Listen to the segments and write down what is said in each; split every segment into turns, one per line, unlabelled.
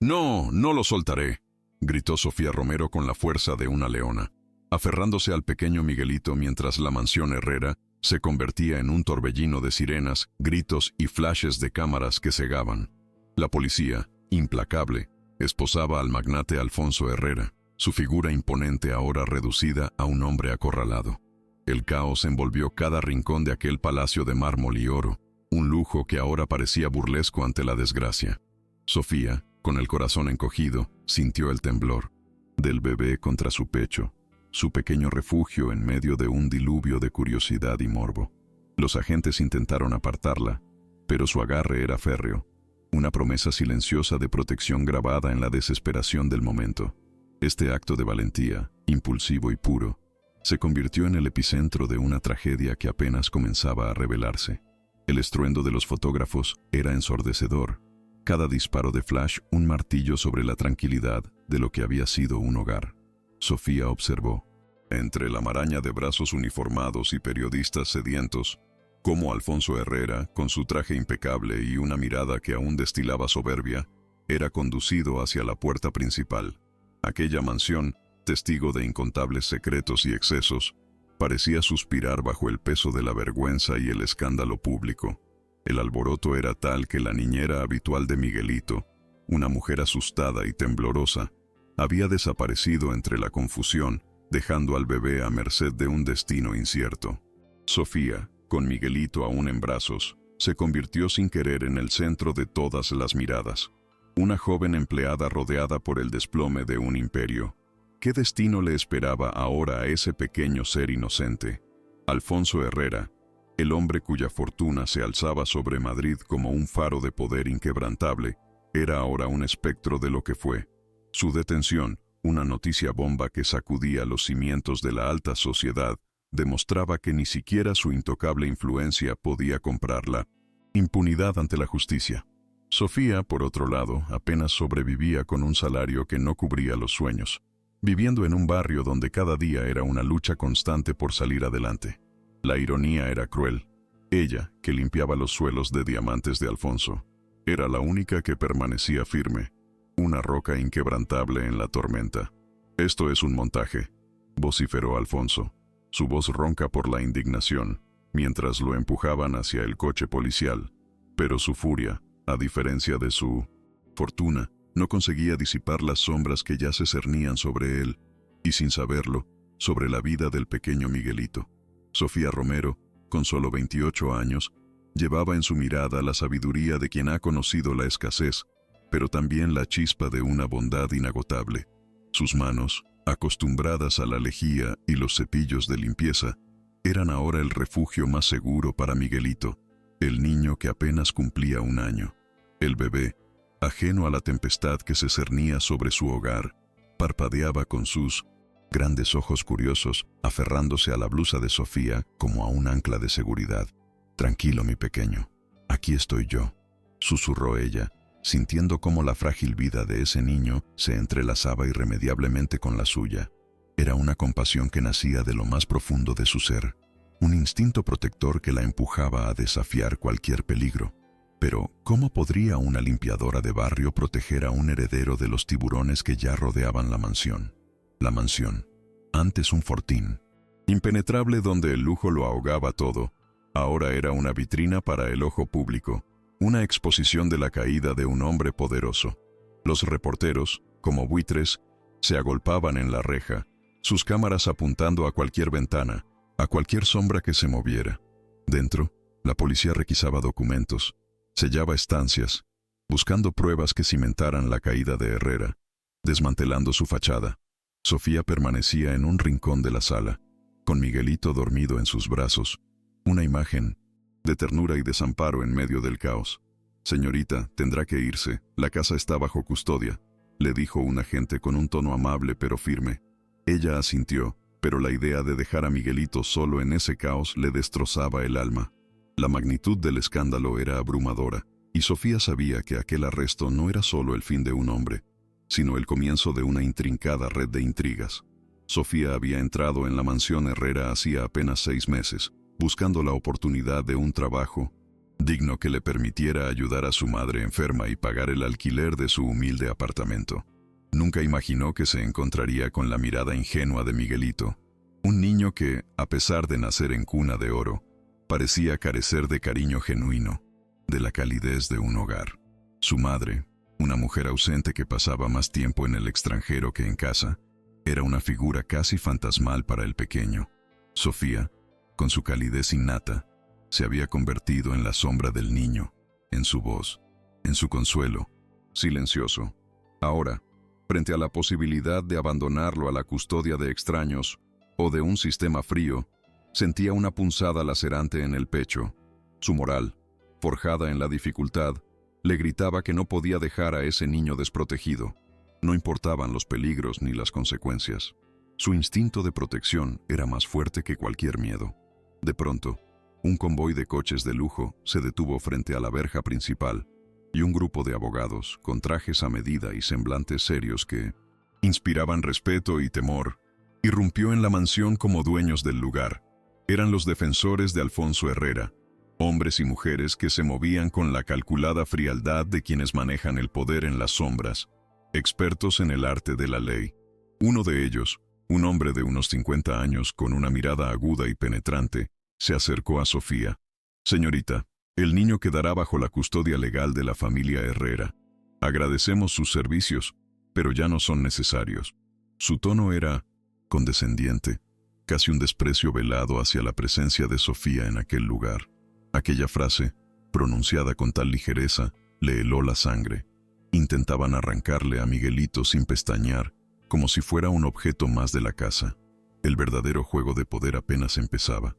No, no lo soltaré, gritó Sofía Romero con la fuerza de una leona, aferrándose al pequeño Miguelito mientras la mansión Herrera se convertía en un torbellino de sirenas, gritos y flashes de cámaras que cegaban. La policía, implacable, esposaba al magnate Alfonso Herrera, su figura imponente ahora reducida a un hombre acorralado. El caos envolvió cada rincón de aquel palacio de mármol y oro, un lujo que ahora parecía burlesco ante la desgracia. Sofía, con el corazón encogido, sintió el temblor del bebé contra su pecho, su pequeño refugio en medio de un diluvio de curiosidad y morbo. Los agentes intentaron apartarla, pero su agarre era férreo, una promesa silenciosa de protección grabada en la desesperación del momento. Este acto de valentía, impulsivo y puro, se convirtió en el epicentro de una tragedia que apenas comenzaba a revelarse. El estruendo de los fotógrafos era ensordecedor, cada disparo de flash un martillo sobre la tranquilidad de lo que había sido un hogar. Sofía observó, entre la maraña de brazos uniformados y periodistas sedientos, cómo Alfonso Herrera, con su traje impecable y una mirada que aún destilaba soberbia, era conducido hacia la puerta principal. Aquella mansión, testigo de incontables secretos y excesos, parecía suspirar bajo el peso de la vergüenza y el escándalo público. El alboroto era tal que la niñera habitual de Miguelito, una mujer asustada y temblorosa, había desaparecido entre la confusión, dejando al bebé a merced de un destino incierto. Sofía, con Miguelito aún en brazos, se convirtió sin querer en el centro de todas las miradas. Una joven empleada rodeada por el desplome de un imperio. ¿Qué destino le esperaba ahora a ese pequeño ser inocente? Alfonso Herrera, el hombre cuya fortuna se alzaba sobre Madrid como un faro de poder inquebrantable, era ahora un espectro de lo que fue. Su detención, una noticia bomba que sacudía los cimientos de la alta sociedad, demostraba que ni siquiera su intocable influencia podía comprarla. Impunidad ante la justicia. Sofía, por otro lado, apenas sobrevivía con un salario que no cubría los sueños, viviendo en un barrio donde cada día era una lucha constante por salir adelante. La ironía era cruel. Ella, que limpiaba los suelos de diamantes de Alfonso, era la única que permanecía firme, una roca inquebrantable en la tormenta. «Esto es un montaje», vociferó Alfonso, su voz ronca por la indignación, mientras lo empujaban hacia el coche policial. Pero su furia, a diferencia de su fortuna, no conseguía disipar las sombras que ya se cernían sobre él, y sin saberlo, sobre la vida del pequeño Miguelito. Sofía Romero, con solo 28 años, llevaba en su mirada la sabiduría de quien ha conocido la escasez, pero también la chispa de una bondad inagotable. Sus manos, acostumbradas a la lejía y los cepillos de limpieza, eran ahora el refugio más seguro para Miguelito, el niño que apenas cumplía un año. El bebé, ajeno a la tempestad que se cernía sobre su hogar, parpadeaba con sus grandes ojos curiosos, aferrándose a la blusa de Sofía como a un ancla de seguridad. «Tranquilo, mi pequeño, aquí estoy yo», susurró ella, sintiendo cómo la frágil vida de ese niño se entrelazaba irremediablemente con la suya. Era una compasión que nacía de lo más profundo de su ser, un instinto protector que la empujaba a desafiar cualquier peligro. Pero, ¿cómo podría una limpiadora de barrio proteger a un heredero de los tiburones que ya rodeaban la mansión? La mansión, antes un fortín impenetrable donde el lujo lo ahogaba todo, ahora era una vitrina para el ojo público, una exposición de la caída de un hombre poderoso. Los reporteros, como buitres, se agolpaban en la reja, sus cámaras apuntando a cualquier ventana, a cualquier sombra que se moviera. Dentro, la policía requisaba documentos, sellaba estancias, buscando pruebas que cimentaran la caída de Herrera, desmantelando su fachada. Sofía permanecía en un rincón de la sala, con Miguelito dormido en sus brazos, una imagen de ternura y desamparo en medio del caos. «Señorita, tendrá que irse, la casa está bajo custodia», le dijo un agente con un tono amable pero firme. Ella asintió, pero la idea de dejar a Miguelito solo en ese caos le destrozaba el alma. La magnitud del escándalo era abrumadora, y Sofía sabía que aquel arresto no era solo el fin de un hombre, sino el comienzo de una intrincada red de intrigas. Sofía había entrado en la mansión Herrera hacía apenas 6 meses, buscando la oportunidad de un trabajo, digno que le permitiera ayudar a su madre enferma y pagar el alquiler de su humilde apartamento. Nunca imaginó que se encontraría con la mirada ingenua de Miguelito, un niño que, a pesar de nacer en cuna de oro, parecía carecer de cariño genuino, de la calidez de un hogar. Su madre, una mujer ausente que pasaba más tiempo en el extranjero que en casa, era una figura casi fantasmal para el pequeño. Sofía, con su calidez innata, se había convertido en la sombra del niño, en su voz, en su consuelo, silencioso. Ahora, frente a la posibilidad de abandonarlo a la custodia de extraños o de un sistema frío, sentía una punzada lacerante en el pecho. Su moral, forjada en la dificultad, le gritaba que no podía dejar a ese niño desprotegido. No importaban los peligros ni las consecuencias. Su instinto de protección era más fuerte que cualquier miedo. De pronto, un convoy de coches de lujo se detuvo frente a la verja principal, y un grupo de abogados, con trajes a medida y semblantes serios que inspiraban respeto y temor, irrumpió en la mansión como dueños del lugar. Eran los defensores de Alfonso Herrera, hombres y mujeres que se movían con la calculada frialdad de quienes manejan el poder en las sombras, expertos en el arte de la ley. Uno de ellos, un hombre de unos 50 años con una mirada aguda y penetrante, se acercó a Sofía. «Señorita, el niño quedará bajo la custodia legal de la familia Herrera. Agradecemos sus servicios, pero ya no son necesarios». Su tono era condescendiente, casi un desprecio velado hacia la presencia de Sofía en aquel lugar. Aquella frase, pronunciada con tal ligereza, le heló la sangre. Intentaban arrancarle a Miguelito sin pestañear, como si fuera un objeto más de la casa. El verdadero juego de poder apenas empezaba,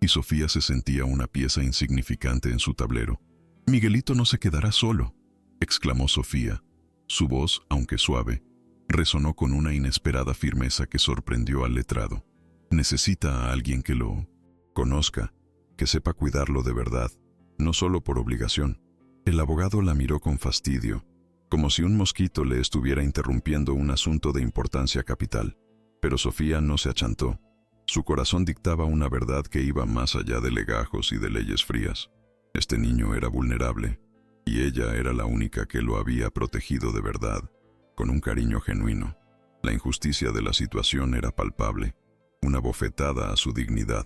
y Sofía se sentía una pieza insignificante en su tablero. «Miguelito no se quedará solo», exclamó Sofía. Su voz, aunque suave, resonó con una inesperada firmeza que sorprendió al letrado. «Necesita a alguien que lo conozca, que sepa cuidarlo de verdad, no solo por obligación». El abogado la miró con fastidio, como si un mosquito le estuviera interrumpiendo un asunto de importancia capital. Pero Sofía no se achantó. Su corazón dictaba una verdad que iba más allá de legajos y de leyes frías. Este niño era vulnerable, y ella era la única que lo había protegido de verdad, con un cariño genuino. La injusticia de la situación era palpable, una bofetada a su dignidad,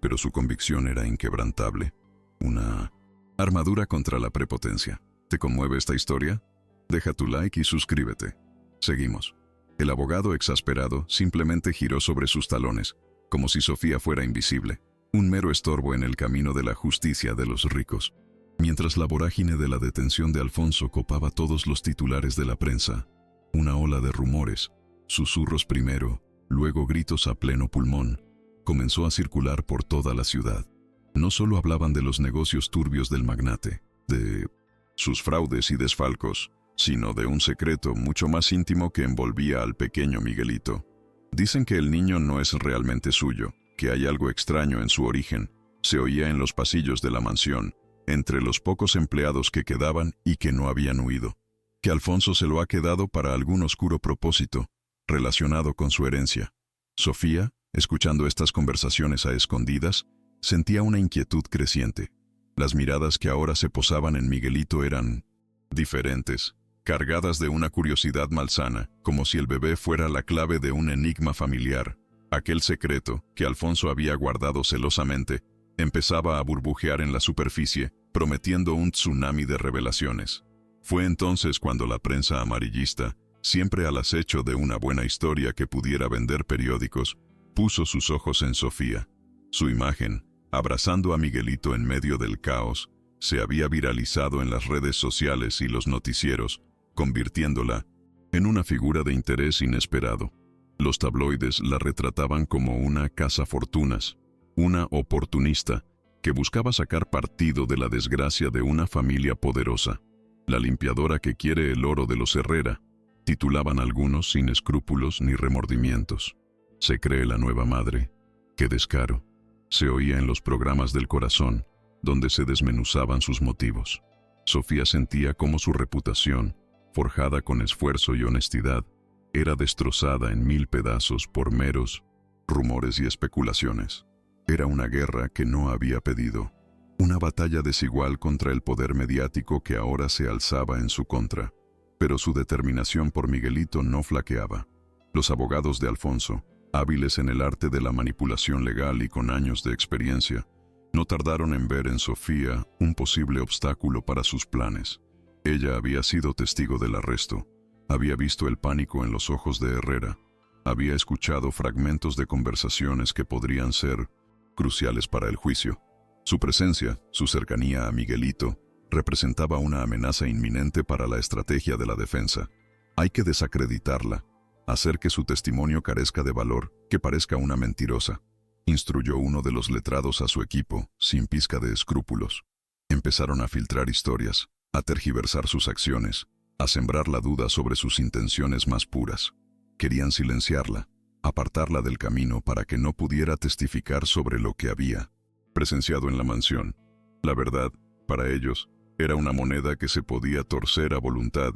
pero su convicción era inquebrantable. Una armadura contra la prepotencia. ¿Te conmueve esta historia? Deja tu like y suscríbete. Seguimos. El abogado, exasperado, simplemente giró sobre sus talones, como si Sofía fuera invisible, un mero estorbo en el camino de la justicia de los ricos. Mientras la vorágine de la detención de Alfonso copaba todos los titulares de la prensa, una ola de rumores, susurros primero, luego gritos a pleno pulmón, comenzó a circular por toda la ciudad. No solo hablaban de los negocios turbios del magnate, de sus fraudes y desfalcos, sino de un secreto mucho más íntimo que envolvía al pequeño Miguelito. Dicen que el niño no es realmente suyo, que hay algo extraño en su origen. Se oía en los pasillos de la mansión, entre los pocos empleados que quedaban y que no habían huido. Que Alfonso se lo ha quedado para algún oscuro propósito, relacionado con su herencia. Sofía, escuchando estas conversaciones a escondidas, sentía una inquietud creciente. Las miradas que ahora se posaban en Miguelito eran diferentes, cargadas de una curiosidad malsana, como si el bebé fuera la clave de un enigma familiar. Aquel secreto, que Alfonso había guardado celosamente, empezaba a burbujear en la superficie, prometiendo un tsunami de revelaciones. Fue entonces cuando la prensa amarillista, siempre al acecho de una buena historia que pudiera vender periódicos, puso sus ojos en Sofía. Su imagen, abrazando a Miguelito en medio del caos, se había viralizado en las redes sociales y los noticieros, convirtiéndola en una figura de interés inesperado. Los tabloides la retrataban como una cazafortunas, una oportunista que buscaba sacar partido de la desgracia de una familia poderosa. La limpiadora que quiere el oro de los Herrera, titulaban algunos sin escrúpulos ni remordimientos. Se cree la nueva madre. ¡Qué descaro! Se oía en los programas del Corazón, donde se desmenuzaban sus motivos. Sofía sentía cómo su reputación, forjada con esfuerzo y honestidad, era destrozada en 1000 pedazos por meros rumores y especulaciones. Era una guerra que no había pedido, Una batalla desigual contra el poder mediático que ahora se alzaba en su contra. Pero su determinación por Miguelito no flaqueaba. Los abogados de Alfonso, hábiles en el arte de la manipulación legal y con años de experiencia, no tardaron en ver en Sofía un posible obstáculo para sus planes. Ella había sido testigo del arresto, había visto el pánico en los ojos de Herrera, había escuchado fragmentos de conversaciones que podrían ser cruciales para el juicio. Su presencia, su cercanía a Miguelito, representaba una amenaza inminente para la estrategia de la defensa. Hay que desacreditarla, hacer que su testimonio carezca de valor, que parezca una mentirosa, instruyó uno de los letrados a su equipo, sin pizca de escrúpulos. Empezaron a filtrar historias, a tergiversar sus acciones, a sembrar la duda sobre sus intenciones más puras. Querían silenciarla, apartarla del camino para que no pudiera testificar sobre lo que había presenciado en la mansión. La verdad, para ellos, era una moneda que se podía torcer a voluntad,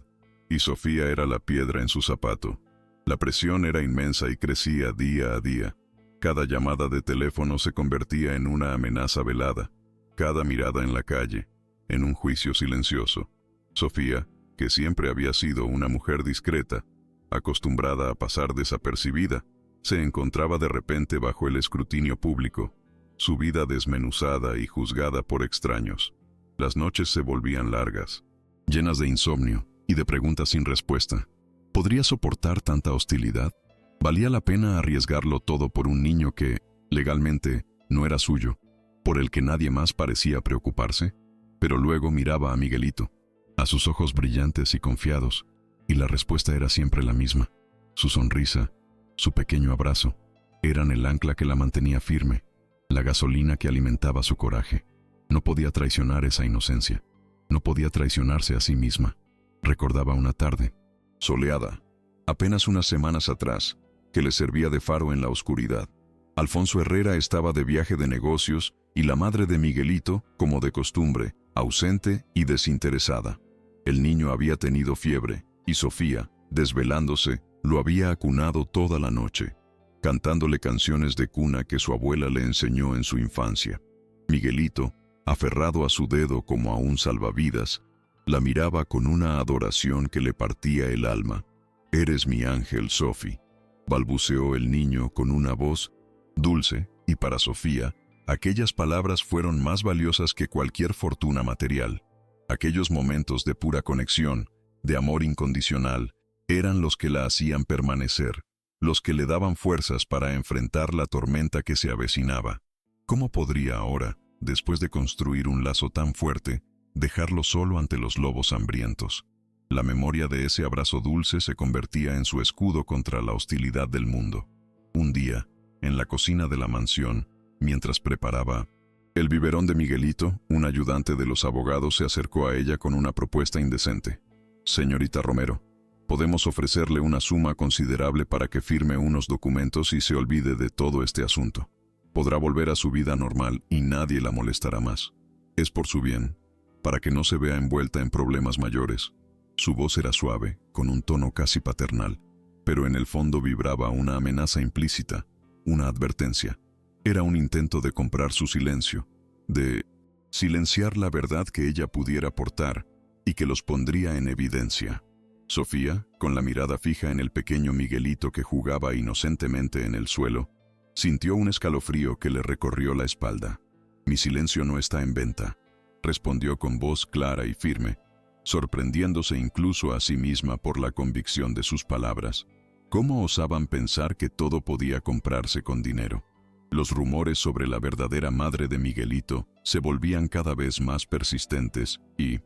y Sofía era la piedra en su zapato. La presión era inmensa y crecía día a día. Cada llamada de teléfono se convertía en una amenaza velada, cada mirada en la calle, en un juicio silencioso. Sofía, que siempre había sido una mujer discreta, acostumbrada a pasar desapercibida, se encontraba de repente bajo el escrutinio público, su vida desmenuzada y juzgada por extraños. Las noches se volvían largas, llenas de insomnio y de preguntas sin respuesta. ¿Podría soportar tanta hostilidad? ¿Valía la pena arriesgarlo todo por un niño que, legalmente, no era suyo, por el que nadie más parecía preocuparse? Pero luego miraba a Miguelito, a sus ojos brillantes y confiados, y la respuesta era siempre la misma. Su sonrisa, su pequeño abrazo, eran el ancla que la mantenía firme, la gasolina que alimentaba su coraje. No podía traicionar esa inocencia, no podía traicionarse a sí misma. Recordaba una tarde, soleada, apenas unas semanas atrás, que le servía de faro en la oscuridad. Alfonso Herrera estaba de viaje de negocios y la madre de Miguelito, como de costumbre, ausente y desinteresada. El niño había tenido fiebre y Sofía, desvelándose, lo había acunado toda la noche, cantándole canciones de cuna que su abuela le enseñó en su infancia. Miguelito, aferrado a su dedo como a un salvavidas, la miraba con una adoración que le partía el alma. «Eres mi ángel, Sofi», balbuceó el niño con una voz dulce, y para Sofía, aquellas palabras fueron más valiosas que cualquier fortuna material. Aquellos momentos de pura conexión, de amor incondicional, eran los que la hacían permanecer, los que le daban fuerzas para enfrentar la tormenta que se avecinaba. ¿Cómo podría ahora, después de construir un lazo tan fuerte, dejarlo solo ante los lobos hambrientos? La memoria de ese abrazo dulce se convertía en su escudo contra la hostilidad del mundo. Un día, en la cocina de la mansión, mientras preparaba el biberón de Miguelito, un ayudante de los abogados se acercó a ella con una propuesta indecente. «Señorita Romero, podemos ofrecerle una suma considerable para que firme unos documentos y se olvide de todo este asunto. Podrá volver a su vida normal y nadie la molestará más. Es por su bien, para que no se vea envuelta en problemas mayores». Su voz era suave, con un tono casi paternal, pero en el fondo vibraba una amenaza implícita, una advertencia. Era un intento de comprar su silencio, de silenciar la verdad que ella pudiera aportar y que los pondría en evidencia. Sofía, con la mirada fija en el pequeño Miguelito que jugaba inocentemente en el suelo, sintió un escalofrío que le recorrió la espalda. «Mi silencio no está en venta», respondió con voz clara y firme, sorprendiéndose incluso a sí misma por la convicción de sus palabras. ¿Cómo osaban pensar que todo podía comprarse con dinero? Los rumores sobre la verdadera madre de Miguelito se volvían cada vez más persistentes y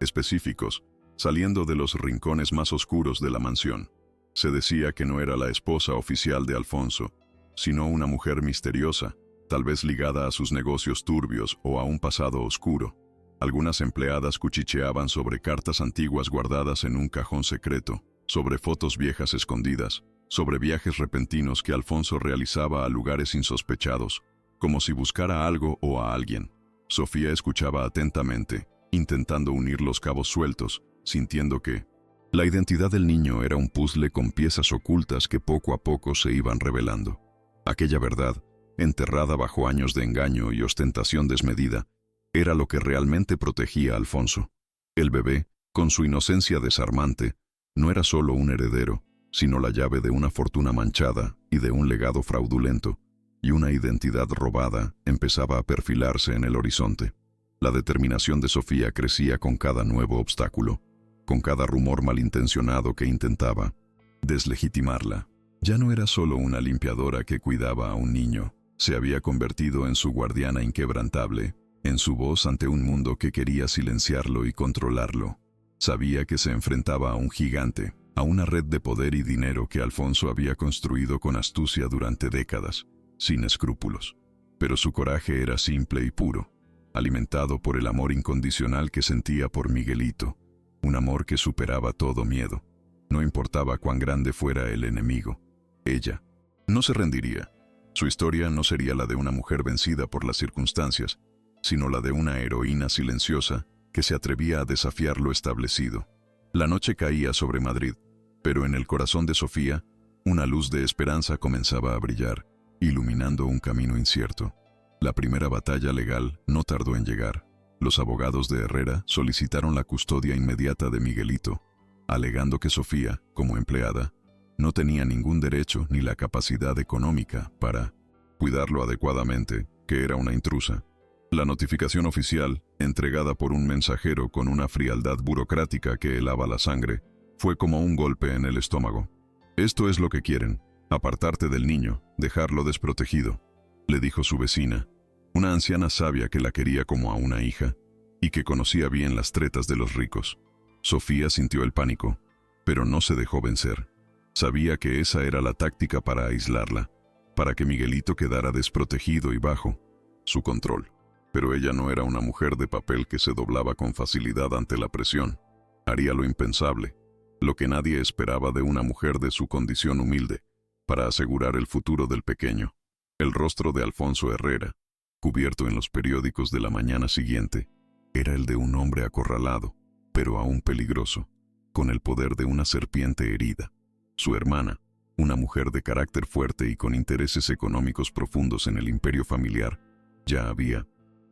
específicos, saliendo de los rincones más oscuros de la mansión. Se decía que no era la esposa oficial de Alfonso, sino una mujer misteriosa, tal vez ligada a sus negocios turbios o a un pasado oscuro. Algunas empleadas cuchicheaban sobre cartas antiguas guardadas en un cajón secreto, sobre fotos viejas escondidas, sobre viajes repentinos que Alfonso realizaba a lugares insospechados, como si buscara algo o a alguien. Sofía escuchaba atentamente, intentando unir los cabos sueltos, sintiendo que la identidad del niño era un puzzle con piezas ocultas que poco a poco se iban revelando. Aquella verdad, enterrada bajo años de engaño y ostentación desmedida, era lo que realmente protegía a Alfonso. El bebé, con su inocencia desarmante, no era solo un heredero, sino la llave de una fortuna manchada y de un legado fraudulento, y una identidad robada empezaba a perfilarse en el horizonte. La determinación de Sofía crecía con cada nuevo obstáculo, con cada rumor malintencionado que intentaba deslegitimarla. Ya no era solo una limpiadora que cuidaba a un niño, se había convertido en su guardiana inquebrantable, en su voz ante un mundo que quería silenciarlo y controlarlo. Sabía que se enfrentaba a un gigante, a una red de poder y dinero que Alfonso había construido con astucia durante décadas, sin escrúpulos. Pero su coraje era simple y puro, alimentado por el amor incondicional que sentía por Miguelito, un amor que superaba todo miedo. No importaba cuán grande fuera el enemigo, ella no se rendiría. Su historia no sería la de una mujer vencida por las circunstancias, sino la de una heroína silenciosa que se atrevía a desafiar lo establecido. La noche caía sobre Madrid, pero en el corazón de Sofía, una luz de esperanza comenzaba a brillar, iluminando un camino incierto. La primera batalla legal no tardó en llegar. Los abogados de Herrera solicitaron la custodia inmediata de Miguelito, alegando que Sofía, como empleada, no tenía ningún derecho ni la capacidad económica para cuidarlo adecuadamente, que era una intrusa. La notificación oficial, entregada por un mensajero con una frialdad burocrática que helaba la sangre, fue como un golpe en el estómago. «Esto es lo que quieren, apartarte del niño, dejarlo desprotegido», le dijo su vecina, una anciana sabia que la quería como a una hija y que conocía bien las tretas de los ricos. Sofía sintió el pánico, pero no se dejó vencer. Sabía que esa era la táctica para aislarla, para que Miguelito quedara desprotegido y bajo su control. Pero ella no era una mujer de papel que se doblaba con facilidad ante la presión. Haría lo impensable, lo que nadie esperaba de una mujer de su condición humilde, para asegurar el futuro del pequeño. El rostro de Alfonso Herrera, cubierto en los periódicos de la mañana siguiente, era el de un hombre acorralado, pero aún peligroso, con el poder de una serpiente herida. Su hermana, una mujer de carácter fuerte y con intereses económicos profundos en el imperio familiar, ya había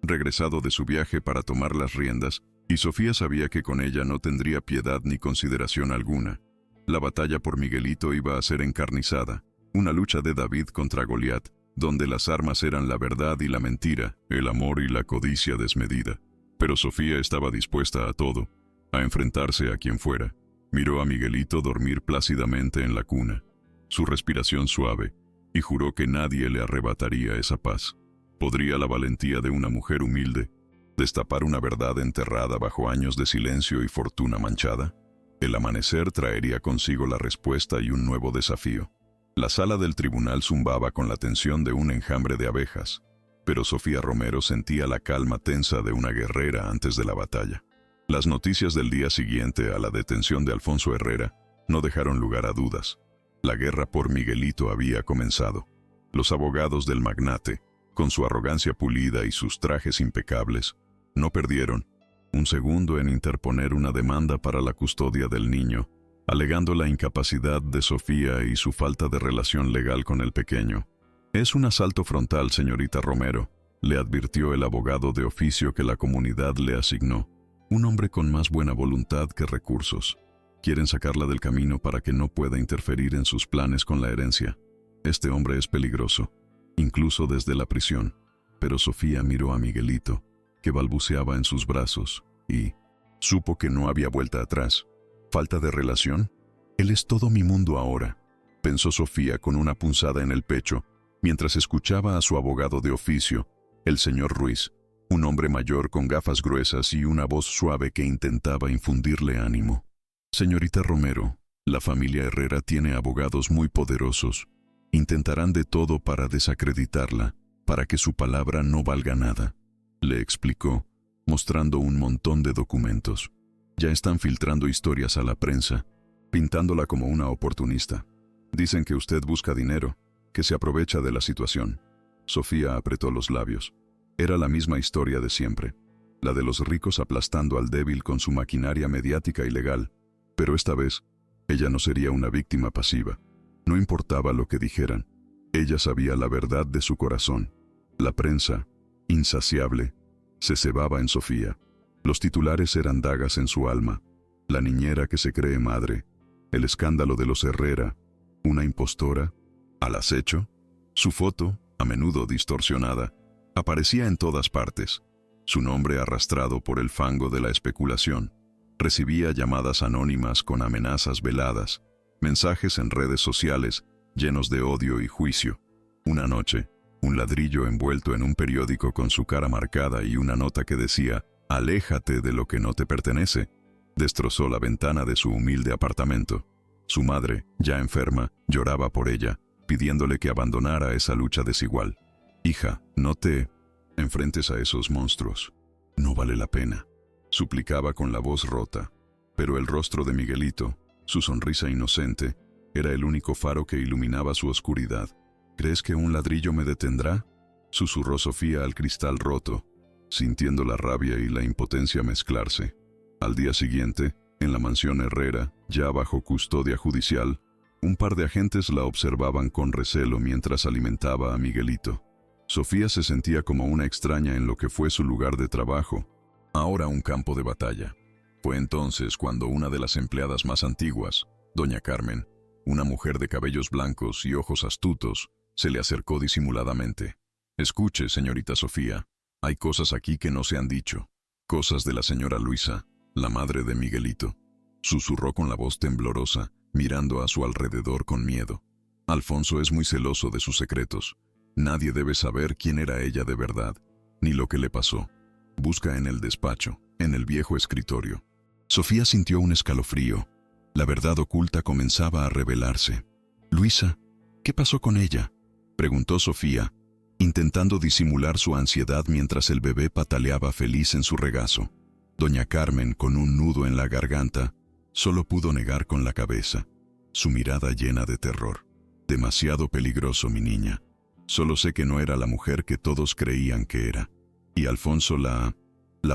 regresado de su viaje para tomar las riendas, y Sofía sabía que con ella no tendría piedad ni consideración alguna. La batalla por Miguelito iba a ser encarnizada, una lucha de David contra Goliat, donde las armas eran la verdad y la mentira, el amor y la codicia desmedida. Pero Sofía estaba dispuesta a todo, a enfrentarse a quien fuera. Miró a Miguelito dormir plácidamente en la cuna, su respiración suave, y juró que nadie le arrebataría esa paz. ¿Podría la valentía de una mujer humilde destapar una verdad enterrada bajo años de silencio y fortuna manchada? El amanecer traería consigo la respuesta y un nuevo desafío. La sala del tribunal zumbaba con la tensión de un enjambre de abejas, pero Sofía Romero sentía la calma tensa de una guerrera antes de la batalla. Las noticias del día siguiente a la detención de Alfonso Herrera no dejaron lugar a dudas. La guerra por Miguelito había comenzado. Los abogados del magnate, con su arrogancia pulida y sus trajes impecables, no perdieron un segundo en interponer una demanda para la custodia del niño, alegando la incapacidad de Sofía y su falta de relación legal con el pequeño. «Es un asalto frontal, señorita Romero», le advirtió el abogado de oficio que la comunidad le asignó. «Un hombre con más buena voluntad que recursos. Quieren sacarla del camino para que no pueda interferir en sus planes con la herencia. Este hombre es peligroso, incluso desde la prisión». Pero Sofía miró a Miguelito, que balbuceaba en sus brazos, y supo que no había vuelta atrás. ¿Falta de relación? Él es todo mi mundo ahora, pensó Sofía con una punzada en el pecho, mientras escuchaba a su abogado de oficio, el señor Ruiz, un hombre mayor con gafas gruesas y una voz suave que intentaba infundirle ánimo. «Señorita Romero, la familia Herrera tiene abogados muy poderosos. Intentarán de todo para desacreditarla, para que su palabra no valga nada», le explicó, mostrando un montón de documentos. «Ya están filtrando historias a la prensa, pintándola como una oportunista. Dicen que usted busca dinero, que se aprovecha de la situación». Sofía apretó los labios. Era la misma historia de siempre, la de los ricos aplastando al débil con su maquinaria mediática y legal, pero esta vez, ella no sería una víctima pasiva. No importaba lo que dijeran, ella sabía la verdad de su corazón. La prensa, insaciable, se cebaba en Sofía. Los titulares eran dagas en su alma: la niñera que se cree madre, el escándalo de los Herrera, una impostora, al acecho. Su foto, a menudo distorsionada, aparecía en todas partes. Su nombre arrastrado por el fango de la especulación. Recibía llamadas anónimas con amenazas veladas, mensajes en redes sociales llenos de odio y juicio. Una noche, un ladrillo envuelto en un periódico con su cara marcada y una nota que decía: «Aléjate de lo que no te pertenece», destrozó la ventana de su humilde apartamento. Su madre, ya enferma, lloraba por ella, pidiéndole que abandonara esa lucha desigual. «Hija, no te enfrentes a esos monstruos. No vale la pena», suplicaba con la voz rota. Pero el rostro de Miguelito, su sonrisa inocente, era el único faro que iluminaba su oscuridad. «¿Crees que un ladrillo me detendrá?», susurró Sofía al cristal roto, sintiendo la rabia y la impotencia mezclarse. Al día siguiente, en la mansión Herrera, ya bajo custodia judicial, un par de agentes la observaban con recelo mientras alimentaba a Miguelito. Sofía se sentía como una extraña en lo que fue su lugar de trabajo, ahora un campo de batalla. Fue entonces cuando una de las empleadas más antiguas, doña Carmen, una mujer de cabellos blancos y ojos astutos, se le acercó disimuladamente. «Escuche, señorita Sofía, hay cosas aquí que no se han dicho. Cosas de la señora Luisa, la madre de Miguelito», susurró con la voz temblorosa, mirando a su alrededor con miedo. «Alfonso es muy celoso de sus secretos. Nadie debe saber quién era ella de verdad, ni lo que le pasó. Busca en el despacho, en el viejo escritorio». Sofía sintió un escalofrío. La verdad oculta comenzaba a revelarse. «Luisa, ¿qué pasó con ella?», preguntó Sofía, intentando disimular su ansiedad mientras el bebé pataleaba feliz en su regazo. Doña Carmen, con un nudo en la garganta, solo pudo negar con la cabeza, su mirada llena de terror. «Demasiado peligroso, mi niña. Solo sé que no era la mujer que todos creían que era. Y Alfonso la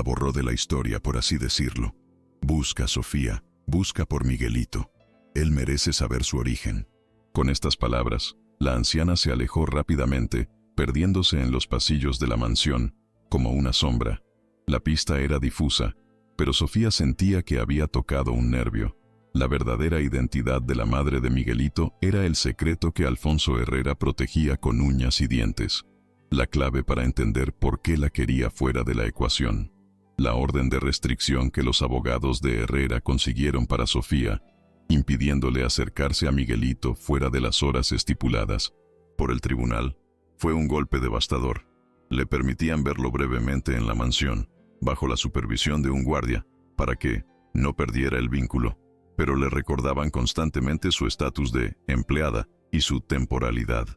borró de la historia, por así decirlo. Busca, Sofía, busca por Miguelito. Él merece saber su origen». Con estas palabras, la anciana se alejó rápidamente, perdiéndose en los pasillos de la mansión, como una sombra. La pista era difusa, pero Sofía sentía que había tocado un nervio. La verdadera identidad de la madre de Miguelito era el secreto que Alfonso Herrera protegía con uñas y dientes. La clave para entender por qué la quería fuera de la ecuación. La orden de restricción que los abogados de Herrera consiguieron para Sofía, impidiéndole acercarse a Miguelito fuera de las horas estipuladas por el tribunal, fue un golpe devastador. Le permitían verlo brevemente en la mansión, bajo la supervisión de un guardia, para que no perdiera el vínculo, pero le recordaban constantemente su estatus de empleada y su temporalidad.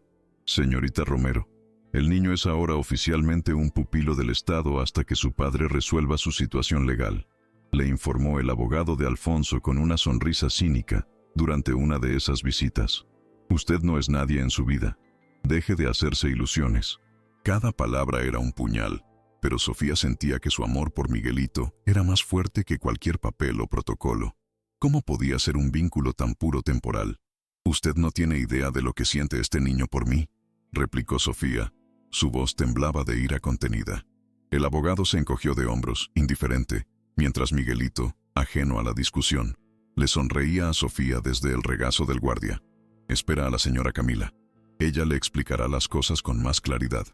«Señorita Romero, el niño es ahora oficialmente un pupilo del Estado hasta que su padre resuelva su situación legal», le informó el abogado de Alfonso con una sonrisa cínica durante una de esas visitas. «Usted no es nadie en su vida. Deje de hacerse ilusiones». Cada palabra era un puñal, pero Sofía sentía que su amor por Miguelito era más fuerte que cualquier papel o protocolo. ¿Cómo podía ser un vínculo tan puro temporal? «Usted no tiene idea de lo que siente este niño por mí», replicó Sofía. Su voz temblaba de ira contenida. El abogado se encogió de hombros, indiferente, mientras Miguelito, ajeno a la discusión, le sonreía a Sofía desde el regazo del guardia. «Espera a la señora Camila. Ella le explicará las cosas con más claridad»,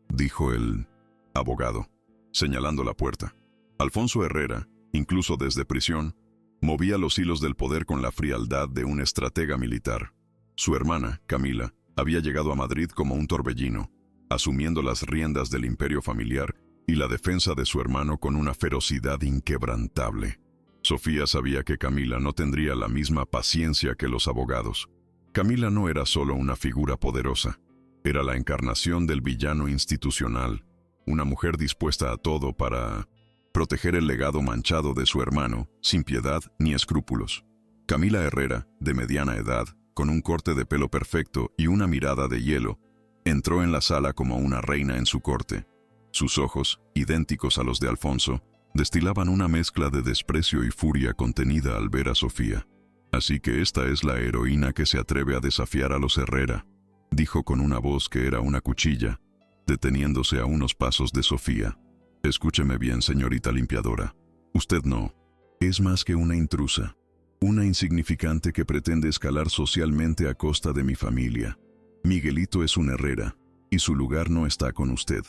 dijo el abogado, señalando la puerta. Alfonso Herrera, incluso desde prisión, movía los hilos del poder con la frialdad de un estratega militar. Su hermana, Camila, había llegado a Madrid como un torbellino, asumiendo las riendas del imperio familiar y la defensa de su hermano con una ferocidad inquebrantable. Sofía sabía que Camila no tendría la misma paciencia que los abogados. Camila no era solo una figura poderosa, era la encarnación del villano institucional, una mujer dispuesta a todo para proteger el legado manchado de su hermano, sin piedad ni escrúpulos. Camila Herrera, de mediana edad, con un corte de pelo perfecto y una mirada de hielo, entró en la sala como una reina en su corte. Sus ojos, idénticos a los de Alfonso, destilaban una mezcla de desprecio y furia contenida al ver a Sofía. «Así que esta es la heroína que se atreve a desafiar a los Herrera», dijo con una voz que era una cuchilla, deteniéndose a unos pasos de Sofía. Escúcheme bien, señorita limpiadora. Usted no. Es más que una intrusa. Una insignificante que pretende escalar socialmente a costa de mi familia. Miguelito es un Herrera, y su lugar no está con usted.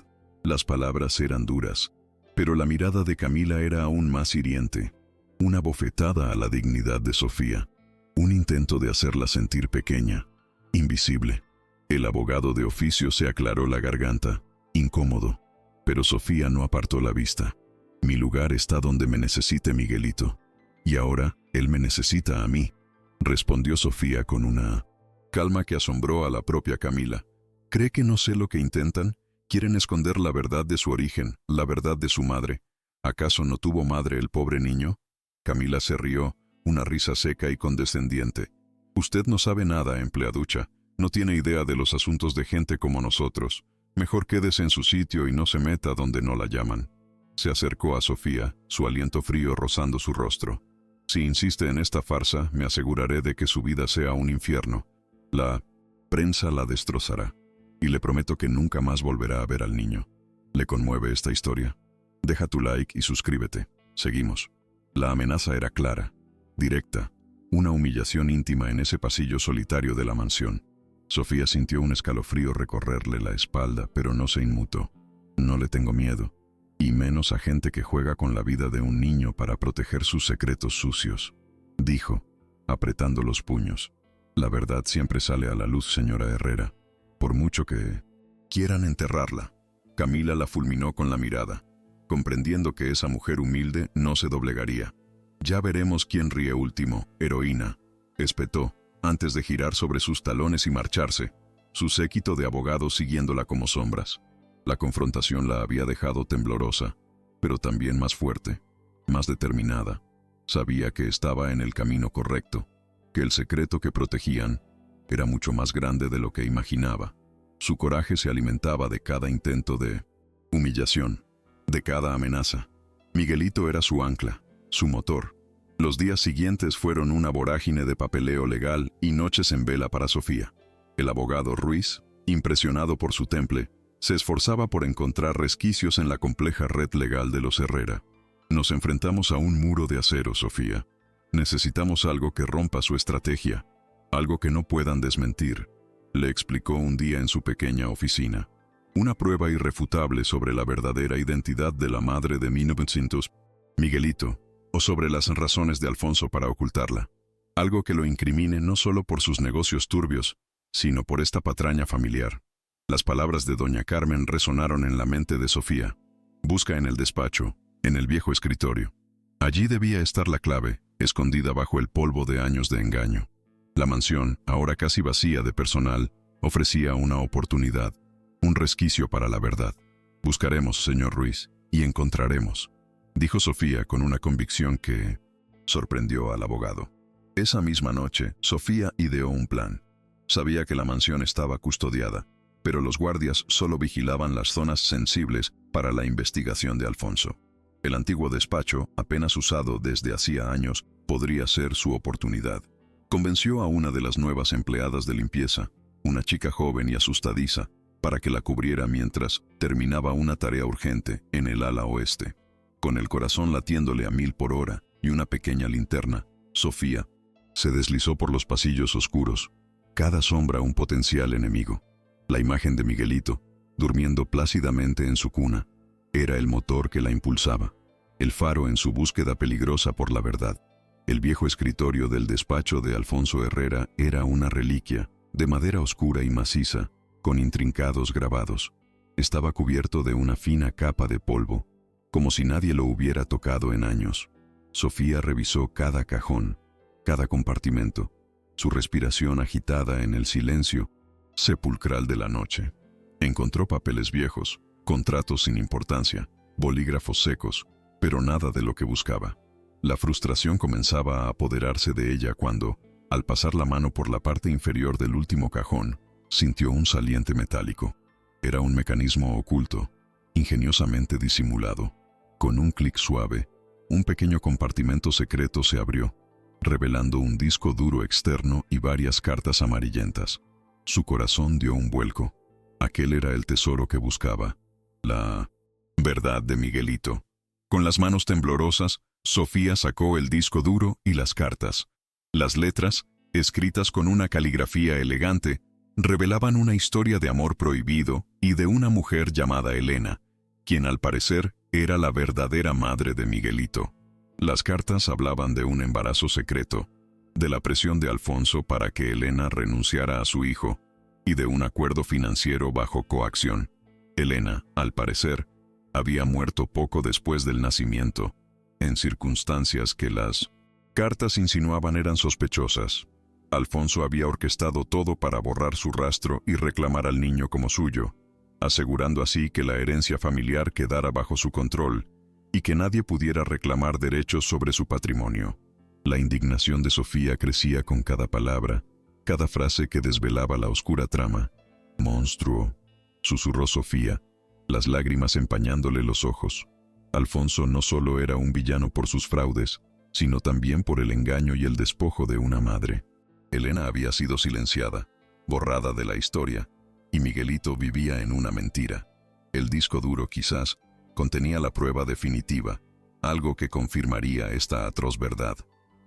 Las palabras eran duras, pero la mirada de Camila era aún más hiriente. Una bofetada a la dignidad de Sofía. Un intento de hacerla sentir pequeña, invisible. El abogado de oficio se aclaró la garganta, incómodo. Pero Sofía no apartó la vista. Mi lugar está donde me necesite Miguelito. Y ahora, él me necesita a mí, respondió Sofía con una calma que asombró a la propia Camila. ¿Cree que no sé lo que intentan? Quieren esconder la verdad de su origen, la verdad de su madre. ¿Acaso no tuvo madre el pobre niño? Camila se rió, una risa seca y condescendiente. Usted no sabe nada, empleaducha. No tiene idea de los asuntos de gente como nosotros. Mejor quédese en su sitio y no se meta donde no la llaman. Se acercó a Sofía, su aliento frío rozando su rostro. Si insiste en esta farsa, me aseguraré de que su vida sea un infierno. La prensa la destrozará. Y le prometo que nunca más volverá a ver al niño. ¿Le conmueve esta historia? Deja tu like y suscríbete. Seguimos. La amenaza era clara, directa, una humillación íntima en ese pasillo solitario de la mansión. Sofía sintió un escalofrío recorrerle la espalda, pero no se inmutó. No le tengo miedo, y menos a gente que juega con la vida de un niño para proteger sus secretos sucios, dijo, apretando los puños. La verdad siempre sale a la luz, señora Herrera, por mucho que quieran enterrarla. Camila la fulminó con la mirada, comprendiendo que esa mujer humilde no se doblegaría. Ya veremos quién ríe último, heroína, espetó, antes de girar sobre sus talones y marcharse, su séquito de abogados siguiéndola como sombras. La confrontación la había dejado temblorosa, pero también más fuerte, más determinada. Sabía que estaba en el camino correcto, que el secreto que protegían era mucho más grande de lo que imaginaba. Su coraje se alimentaba de cada intento de humillación, de cada amenaza. Miguelito era su ancla, su motor. Los días siguientes fueron una vorágine de papeleo legal y noches en vela para Sofía. El abogado Ruiz, impresionado por su temple, se esforzaba por encontrar resquicios en la compleja red legal de los Herrera. Nos enfrentamos a un muro de acero, Sofía. Necesitamos algo que rompa su estrategia, algo que no puedan desmentir, le explicó un día en su pequeña oficina. Una prueba irrefutable sobre la verdadera identidad de la madre de 1900, Miguelito, o sobre las razones de Alfonso para ocultarla. Algo que lo incrimine no solo por sus negocios turbios, sino por esta patraña familiar. Las palabras de doña Carmen resonaron en la mente de Sofía. Busca en el despacho, en el viejo escritorio. Allí debía estar la clave, escondida bajo el polvo de años de engaño. La mansión, ahora casi vacía de personal, ofrecía una oportunidad, un resquicio para la verdad. Buscaremos, señor Ruiz, y encontraremos, dijo Sofía con una convicción que sorprendió al abogado. Esa misma noche, Sofía ideó un plan. Sabía que la mansión estaba custodiada, pero los guardias solo vigilaban las zonas sensibles para la investigación de Alfonso. El antiguo despacho, apenas usado desde hacía años, podría ser su oportunidad. Convenció a una de las nuevas empleadas de limpieza, una chica joven y asustadiza, para que la cubriera mientras terminaba una tarea urgente en el ala oeste. Con el corazón latiéndole a 1000 por hora y una pequeña linterna, Sofía se deslizó por los pasillos oscuros, cada sombra un potencial enemigo. La imagen de Miguelito, durmiendo plácidamente en su cuna, era el motor que la impulsaba, el faro en su búsqueda peligrosa por la verdad. El viejo escritorio del despacho de Alfonso Herrera era una reliquia, de madera oscura y maciza, con intrincados grabados. Estaba cubierto de una fina capa de polvo, como si nadie lo hubiera tocado en años. Sofía revisó cada cajón, cada compartimento, su respiración agitada en el silencio sepulcral de la noche. Encontró papeles viejos, contratos sin importancia, bolígrafos secos, pero nada de lo que buscaba. La frustración comenzaba a apoderarse de ella cuando, al pasar la mano por la parte inferior del último cajón, sintió un saliente metálico. Era un mecanismo oculto, ingeniosamente disimulado. Con un clic suave, un pequeño compartimento secreto se abrió, revelando un disco duro externo y varias cartas amarillentas. Su corazón dio un vuelco. Aquel era el tesoro que buscaba. La Verdad de Miguelito. Con las manos temblorosas, Sofía sacó el disco duro y las cartas. Las letras, escritas con una caligrafía elegante, revelaban una historia de amor prohibido y de una mujer llamada Elena, quien al parecer era la verdadera madre de Miguelito. Las cartas hablaban de un embarazo secreto, de la presión de Alfonso para que Elena renunciara a su hijo y de un acuerdo financiero bajo coacción. Elena, al parecer, había muerto poco después del nacimiento, en circunstancias que las cartas insinuaban eran sospechosas. Alfonso había orquestado todo para borrar su rastro y reclamar al niño como suyo, asegurando así que la herencia familiar quedara bajo su control y que nadie pudiera reclamar derechos sobre su patrimonio. La indignación de Sofía crecía con cada palabra, cada frase que desvelaba la oscura trama. «Monstruo», susurró Sofía, las lágrimas empañándole los ojos. Alfonso no solo era un villano por sus fraudes, sino también por el engaño y el despojo de una madre. Elena había sido silenciada, borrada de la historia, y Miguelito vivía en una mentira. El disco duro, quizás, contenía la prueba definitiva, algo que confirmaría esta atroz verdad.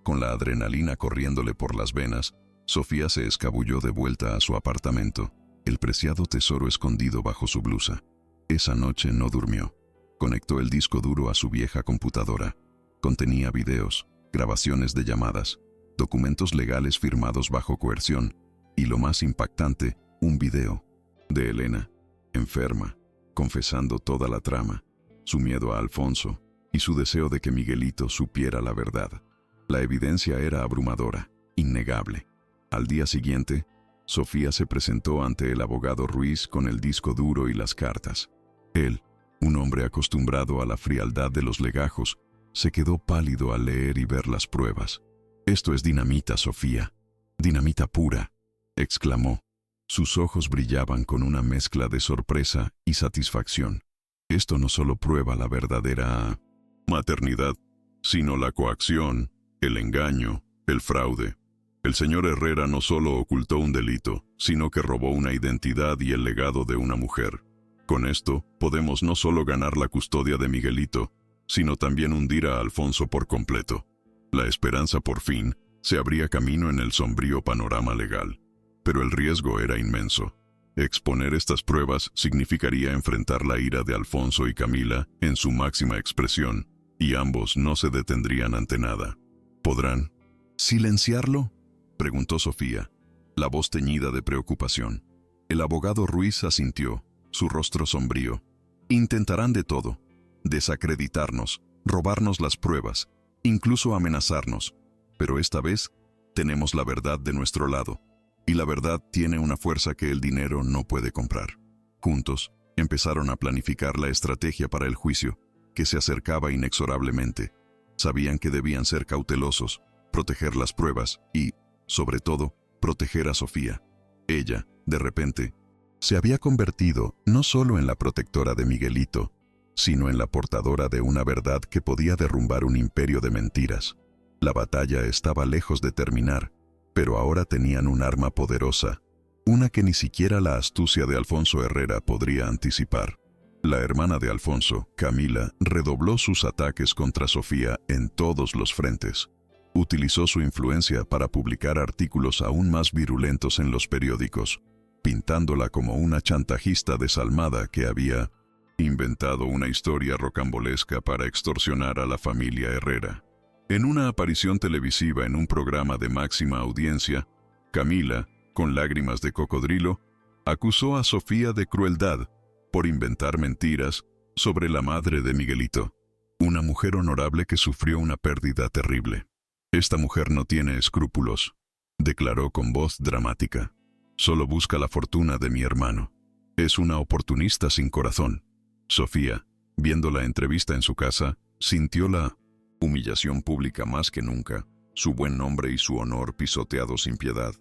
Con la adrenalina corriéndole por las venas, Sofía se escabulló de vuelta a su apartamento, el preciado tesoro escondido bajo su blusa. Esa noche no durmió. Conectó el disco duro a su vieja computadora. Contenía videos, grabaciones de llamadas, documentos legales firmados bajo coerción y, lo más impactante, un video de Elena, enferma, confesando toda la trama, su miedo a Alfonso y su deseo de que Miguelito supiera la verdad. La evidencia era abrumadora, innegable. Al día siguiente, Sofía se presentó ante el abogado Ruiz con el disco duro y las cartas. Él, un hombre acostumbrado a la frialdad de los legajos, se quedó pálido al leer y ver las pruebas. «Esto es dinamita, Sofía. Dinamita pura», exclamó. Sus ojos brillaban con una mezcla de sorpresa y satisfacción. «Esto no solo prueba la verdadera maternidad, sino la coacción, el engaño, el fraude. El señor Herrera no solo ocultó un delito, sino que robó una identidad y el legado de una mujer. Con esto, podemos no solo ganar la custodia de Miguelito, sino también hundir a Alfonso por completo. La esperanza, por fin, se abría camino en el sombrío panorama legal. Pero el riesgo era inmenso. Exponer estas pruebas significaría enfrentar la ira de Alfonso y Camila en su máxima expresión, y ambos no se detendrían ante nada. ¿Podrán silenciarlo?», preguntó Sofía, la voz teñida de preocupación. El abogado Ruiz asintió, su rostro sombrío. «Intentarán de todo: desacreditarnos, robarnos las pruebas, incluso amenazarnos. Pero esta vez tenemos la verdad de nuestro lado, y la verdad tiene una fuerza que el dinero no puede comprar». Juntos, empezaron a planificar la estrategia para el juicio, que se acercaba inexorablemente. Sabían que debían ser cautelosos, proteger las pruebas y, sobre todo, proteger a Sofía. Ella, de repente, se había convertido no solo en la protectora de Miguelito, sino en la portadora de una verdad que podía derrumbar un imperio de mentiras. La batalla estaba lejos de terminar, pero ahora tenían un arma poderosa, una que ni siquiera la astucia de Alfonso Herrera podría anticipar. La hermana de Alfonso, Camila, redobló sus ataques contra Sofía en todos los frentes. Utilizó su influencia para publicar artículos aún más virulentos en los periódicos, pintándola como una chantajista desalmada que había inventado una historia rocambolesca para extorsionar a la familia Herrera. En una aparición televisiva en un programa de máxima audiencia, Camila, con lágrimas de cocodrilo, acusó a Sofía de crueldad por inventar mentiras sobre la madre de Miguelito, una mujer honorable que sufrió una pérdida terrible. «Esta mujer no tiene escrúpulos», declaró con voz dramática. «Solo busca la fortuna de mi hermano. Es una oportunista sin corazón». Sofía, viendo la entrevista en su casa, sintió la humillación pública más que nunca, su buen nombre y su honor pisoteados sin piedad.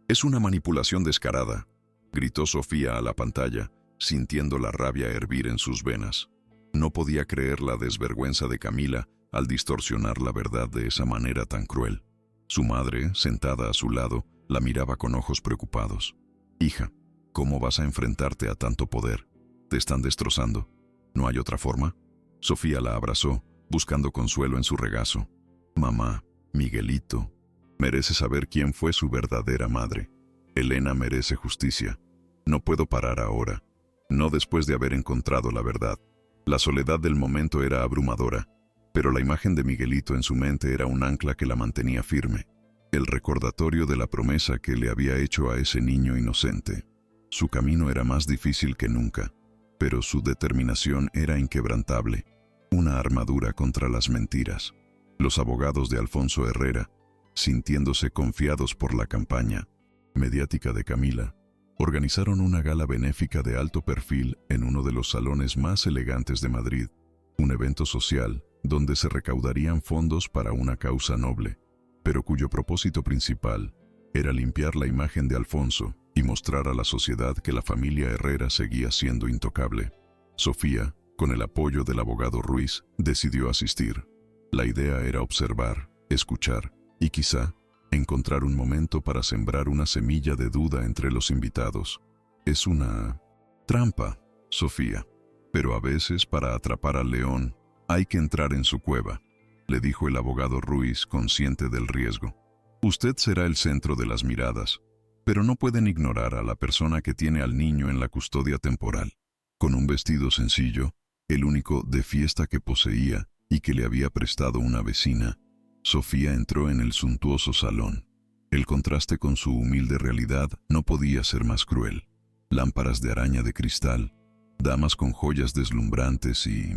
«Es una manipulación descarada», gritó Sofía a la pantalla, sintiendo la rabia hervir en sus venas. No podía creer la desvergüenza de Camila al distorsionar la verdad de esa manera tan cruel. Su madre, sentada a su lado, la miraba con ojos preocupados. «Hija, ¿cómo vas a enfrentarte a tanto poder? Te están destrozando». ¿No hay otra forma? Sofía la abrazó, buscando consuelo en su regazo. Mamá, Miguelito, merece saber quién fue su verdadera madre. Elena merece justicia. No puedo parar ahora. No después de haber encontrado la verdad. La soledad del momento era abrumadora, pero la imagen de Miguelito en su mente era un ancla que la mantenía firme. El recordatorio de la promesa que le había hecho a ese niño inocente. Su camino era más difícil que nunca, pero su determinación era inquebrantable. Una armadura contra las mentiras. Los abogados de Alfonso Herrera, sintiéndose confiados por la campaña mediática de Camila, organizaron una gala benéfica de alto perfil en uno de los salones más elegantes de Madrid, un evento social donde se recaudarían fondos para una causa noble, pero cuyo propósito principal era limpiar la imagen de Alfonso y mostrar a la sociedad que la familia Herrera seguía siendo intocable. Sofía, con el apoyo del abogado Ruiz, decidió asistir. La idea era observar, escuchar y quizá encontrar un momento para sembrar una semilla de duda entre los invitados. Es una trampa, Sofía, pero a veces para atrapar al león hay que entrar en su cueva, le dijo el abogado Ruiz, consciente del riesgo. Usted será el centro de las miradas, pero no pueden ignorar a la persona que tiene al niño en la custodia temporal. Con un vestido sencillo, el único de fiesta que poseía y que le había prestado una vecina, Sofía entró en el suntuoso salón. El contraste con su humilde realidad no podía ser más cruel. Lámparas de araña de cristal, damas con joyas deslumbrantes y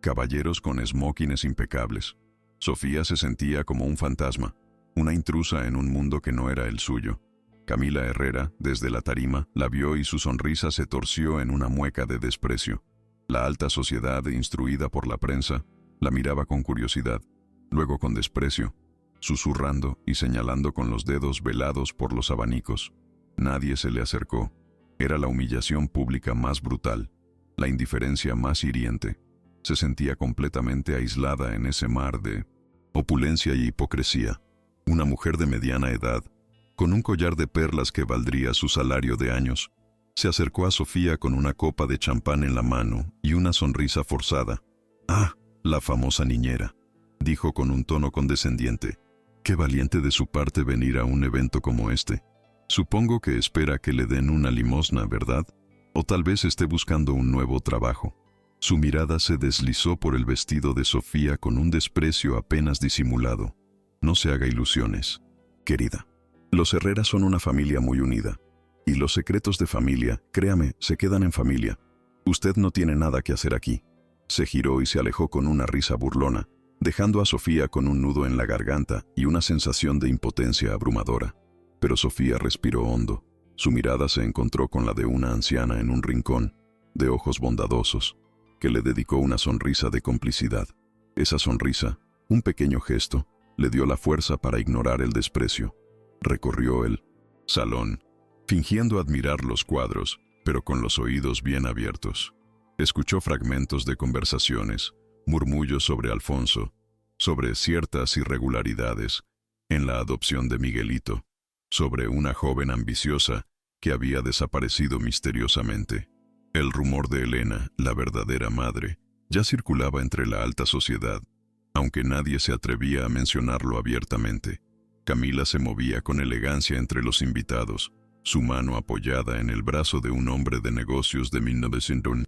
caballeros con esmokines impecables. Sofía se sentía como un fantasma, una intrusa en un mundo que no era el suyo. Camila Herrera, desde la tarima, la vio y su sonrisa se torció en una mueca de desprecio. La alta sociedad, instruida por la prensa, la miraba con curiosidad, luego con desprecio, susurrando y señalando con los dedos velados por los abanicos. Nadie se le acercó. Era la humillación pública más brutal, la indiferencia más hiriente. Se sentía completamente aislada en ese mar de opulencia y hipocresía. Una mujer de mediana edad, con un collar de perlas que valdría su salario de años, se acercó a Sofía con una copa de champán en la mano y una sonrisa forzada. «Ah, la famosa niñera», dijo con un tono condescendiente. «Qué valiente de su parte venir a un evento como este. Supongo que espera que le den una limosna, ¿verdad? O tal vez esté buscando un nuevo trabajo». Su mirada se deslizó por el vestido de Sofía con un desprecio apenas disimulado. «No se haga ilusiones, querida. Los Herrera son una familia muy unida. Y los secretos de familia, créame, se quedan en familia. Usted no tiene nada que hacer aquí». Se giró y se alejó con una risa burlona, dejando a Sofía con un nudo en la garganta y una sensación de impotencia abrumadora. Pero Sofía respiró hondo. Su mirada se encontró con la de una anciana en un rincón, de ojos bondadosos, que le dedicó una sonrisa de complicidad. Esa sonrisa, un pequeño gesto, le dio la fuerza para ignorar el desprecio. Recorrió el salón, fingiendo admirar los cuadros, pero con los oídos bien abiertos. Escuchó fragmentos de conversaciones, murmullos sobre Alfonso, sobre ciertas irregularidades en la adopción de Miguelito, sobre una joven ambiciosa que había desaparecido misteriosamente. El rumor de Elena, la verdadera madre, ya circulaba entre la alta sociedad, aunque nadie se atrevía a mencionarlo abiertamente. Camila se movía con elegancia entre los invitados, su mano apoyada en el brazo de un hombre de negocios de 1900.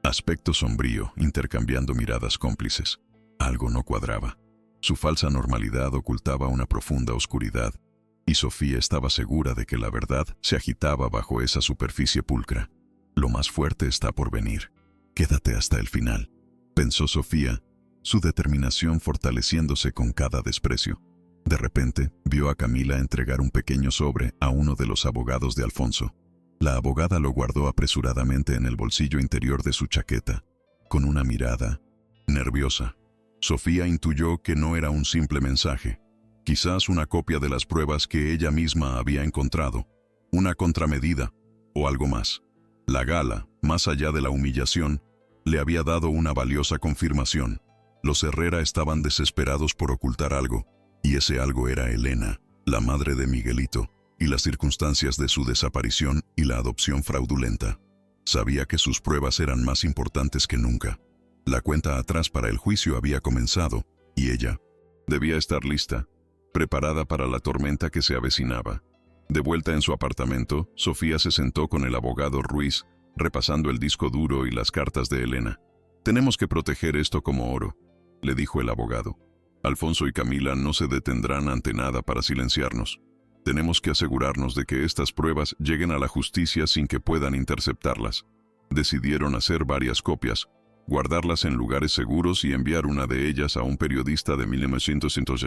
Aspecto sombrío, intercambiando miradas cómplices. Algo no cuadraba. Su falsa normalidad ocultaba una profunda oscuridad, y Sofía estaba segura de que la verdad se agitaba bajo esa superficie pulcra. Lo más fuerte está por venir. Quédate hasta el final, pensó Sofía, su determinación fortaleciéndose con cada desprecio. De repente, vio a Camila entregar un pequeño sobre a uno de los abogados de Alfonso. La abogada lo guardó apresuradamente en el bolsillo interior de su chaqueta, con una mirada nerviosa. Sofía intuyó que no era un simple mensaje, quizás una copia de las pruebas que ella misma había encontrado, una contramedida o algo más. La gala, más allá de la humillación, le había dado una valiosa confirmación. Los Herrera estaban desesperados por ocultar algo, y ese algo era Elena, la madre de Miguelito, y las circunstancias de su desaparición y la adopción fraudulenta. Sabía que sus pruebas eran más importantes que nunca. La cuenta atrás para el juicio había comenzado, y ella debía estar lista, preparada para la tormenta que se avecinaba. De vuelta en su apartamento, Sofía se sentó con el abogado Ruiz, repasando el disco duro y las cartas de Elena. «Tenemos que proteger esto como oro», le dijo el abogado. «Alfonso y Camila no se detendrán ante nada para silenciarnos. Tenemos que asegurarnos de que estas pruebas lleguen a la justicia sin que puedan interceptarlas». Decidieron hacer varias copias, guardarlas en lugares seguros y enviar una de ellas a un periodista de 1900.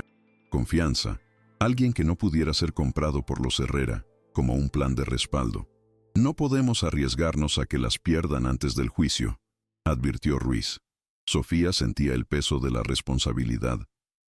Confianza. Alguien que no pudiera ser comprado por los Herrera, como un plan de respaldo. «No podemos arriesgarnos a que las pierdan antes del juicio», advirtió Ruiz. Sofía sentía el peso de la responsabilidad,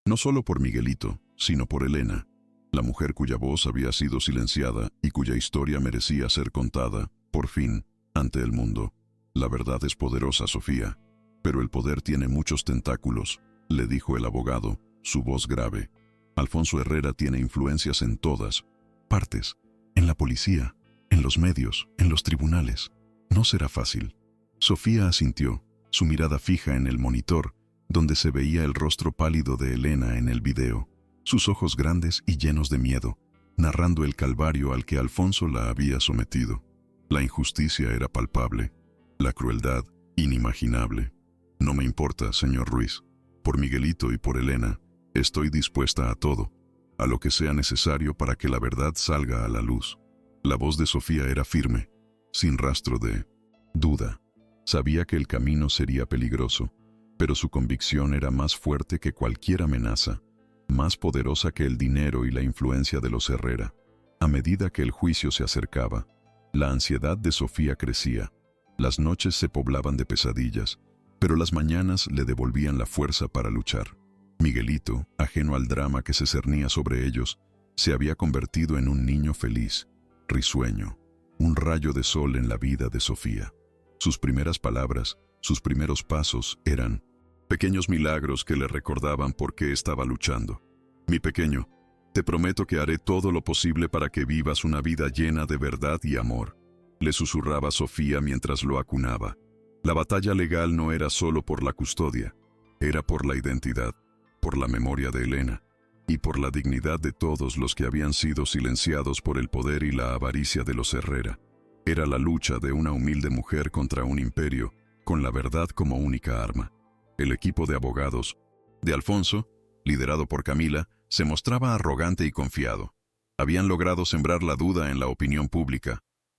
no solo por Miguelito, sino por Elena, la mujer cuya voz había sido silenciada y cuya historia merecía ser contada, por fin, ante el mundo. «La verdad es poderosa, Sofía, pero el poder tiene muchos tentáculos», le dijo el abogado, su voz grave. «Alfonso Herrera tiene influencias en todas partes, en la policía, en los medios, en los tribunales. No será fácil». Sofía asintió, su mirada fija en el monitor, donde se veía el rostro pálido de Elena en el video, sus ojos grandes y llenos de miedo, narrando el calvario al que Alfonso la había sometido. La injusticia era palpable, la crueldad inimaginable. «No me importa, señor Ruiz. Por Miguelito y por Elena, estoy dispuesta a todo, a lo que sea necesario para que la verdad salga a la luz». La voz de Sofía era firme, sin rastro de duda. Sabía que el camino sería peligroso, pero su convicción era más fuerte que cualquier amenaza, más poderosa que el dinero y la influencia de los Herrera. A medida que el juicio se acercaba, la ansiedad de Sofía crecía. Las noches se poblaban de pesadillas, pero las mañanas le devolvían la fuerza para luchar. Miguelito, ajeno al drama que se cernía sobre ellos, se había convertido en un niño feliz, risueño, un rayo de sol en la vida de Sofía. Sus primeras palabras, sus primeros pasos eran pequeños milagros que le recordaban por qué estaba luchando. «Mi pequeño, te prometo que haré todo lo posible para que vivas una vida llena de verdad y amor», le susurraba Sofía mientras lo acunaba. La batalla legal no era solo por la custodia, era por la identidad, por la memoria de Elena y por la dignidad de todos los que habían sido silenciados por el poder y la avaricia de los Herrera. Era la lucha de una humilde mujer contra un imperio, con la verdad como única arma. El equipo de abogados de Alfonso, liderado por Camila, se mostraba arrogante y confiado. Habían logrado sembrar la duda en la opinión pública.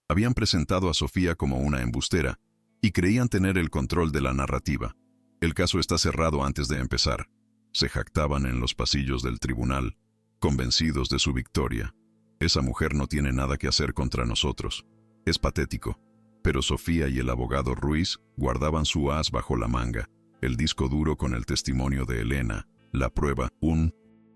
Habían presentado a Sofía como una embustera y creían tener el control de la narrativa. «El caso está cerrado antes de empezar», se jactaban en los pasillos del tribunal, convencidos de su victoria. «Esa mujer no tiene nada que hacer contra nosotros». Es patético, pero Sofía y el abogado Ruiz guardaban su as bajo la manga, el disco duro con el testimonio de Elena, la prueba,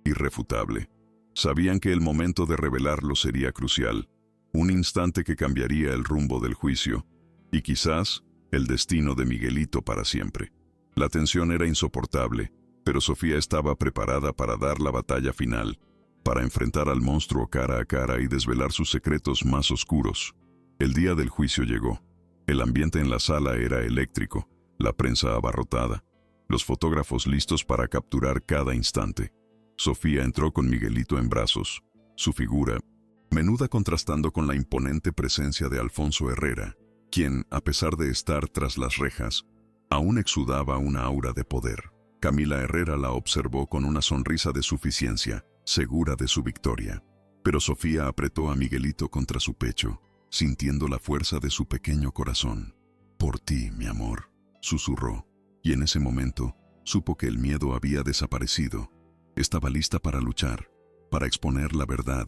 irrefutable. Sabían que el momento de revelarlo sería crucial, un instante que cambiaría el rumbo del juicio, y quizás el destino de Miguelito para siempre. La tensión era insoportable, pero Sofía estaba preparada para dar la batalla final, para enfrentar al monstruo cara a cara y desvelar sus secretos más oscuros. El día del juicio llegó. El ambiente en la sala era eléctrico, la prensa abarrotada, los fotógrafos listos para capturar cada instante. Sofía entró con Miguelito en brazos, su figura menuda contrastando con la imponente presencia de Alfonso Herrera, quien, a pesar de estar tras las rejas, aún exudaba una aura de poder. Camila Herrera la observó con una sonrisa de suficiencia, segura de su victoria. Pero Sofía apretó a Miguelito contra su pecho, sintiendo la fuerza de su pequeño corazón. «Por ti, mi amor», susurró, y en ese momento supo que el miedo había desaparecido. Estaba lista para luchar, para exponer la verdad,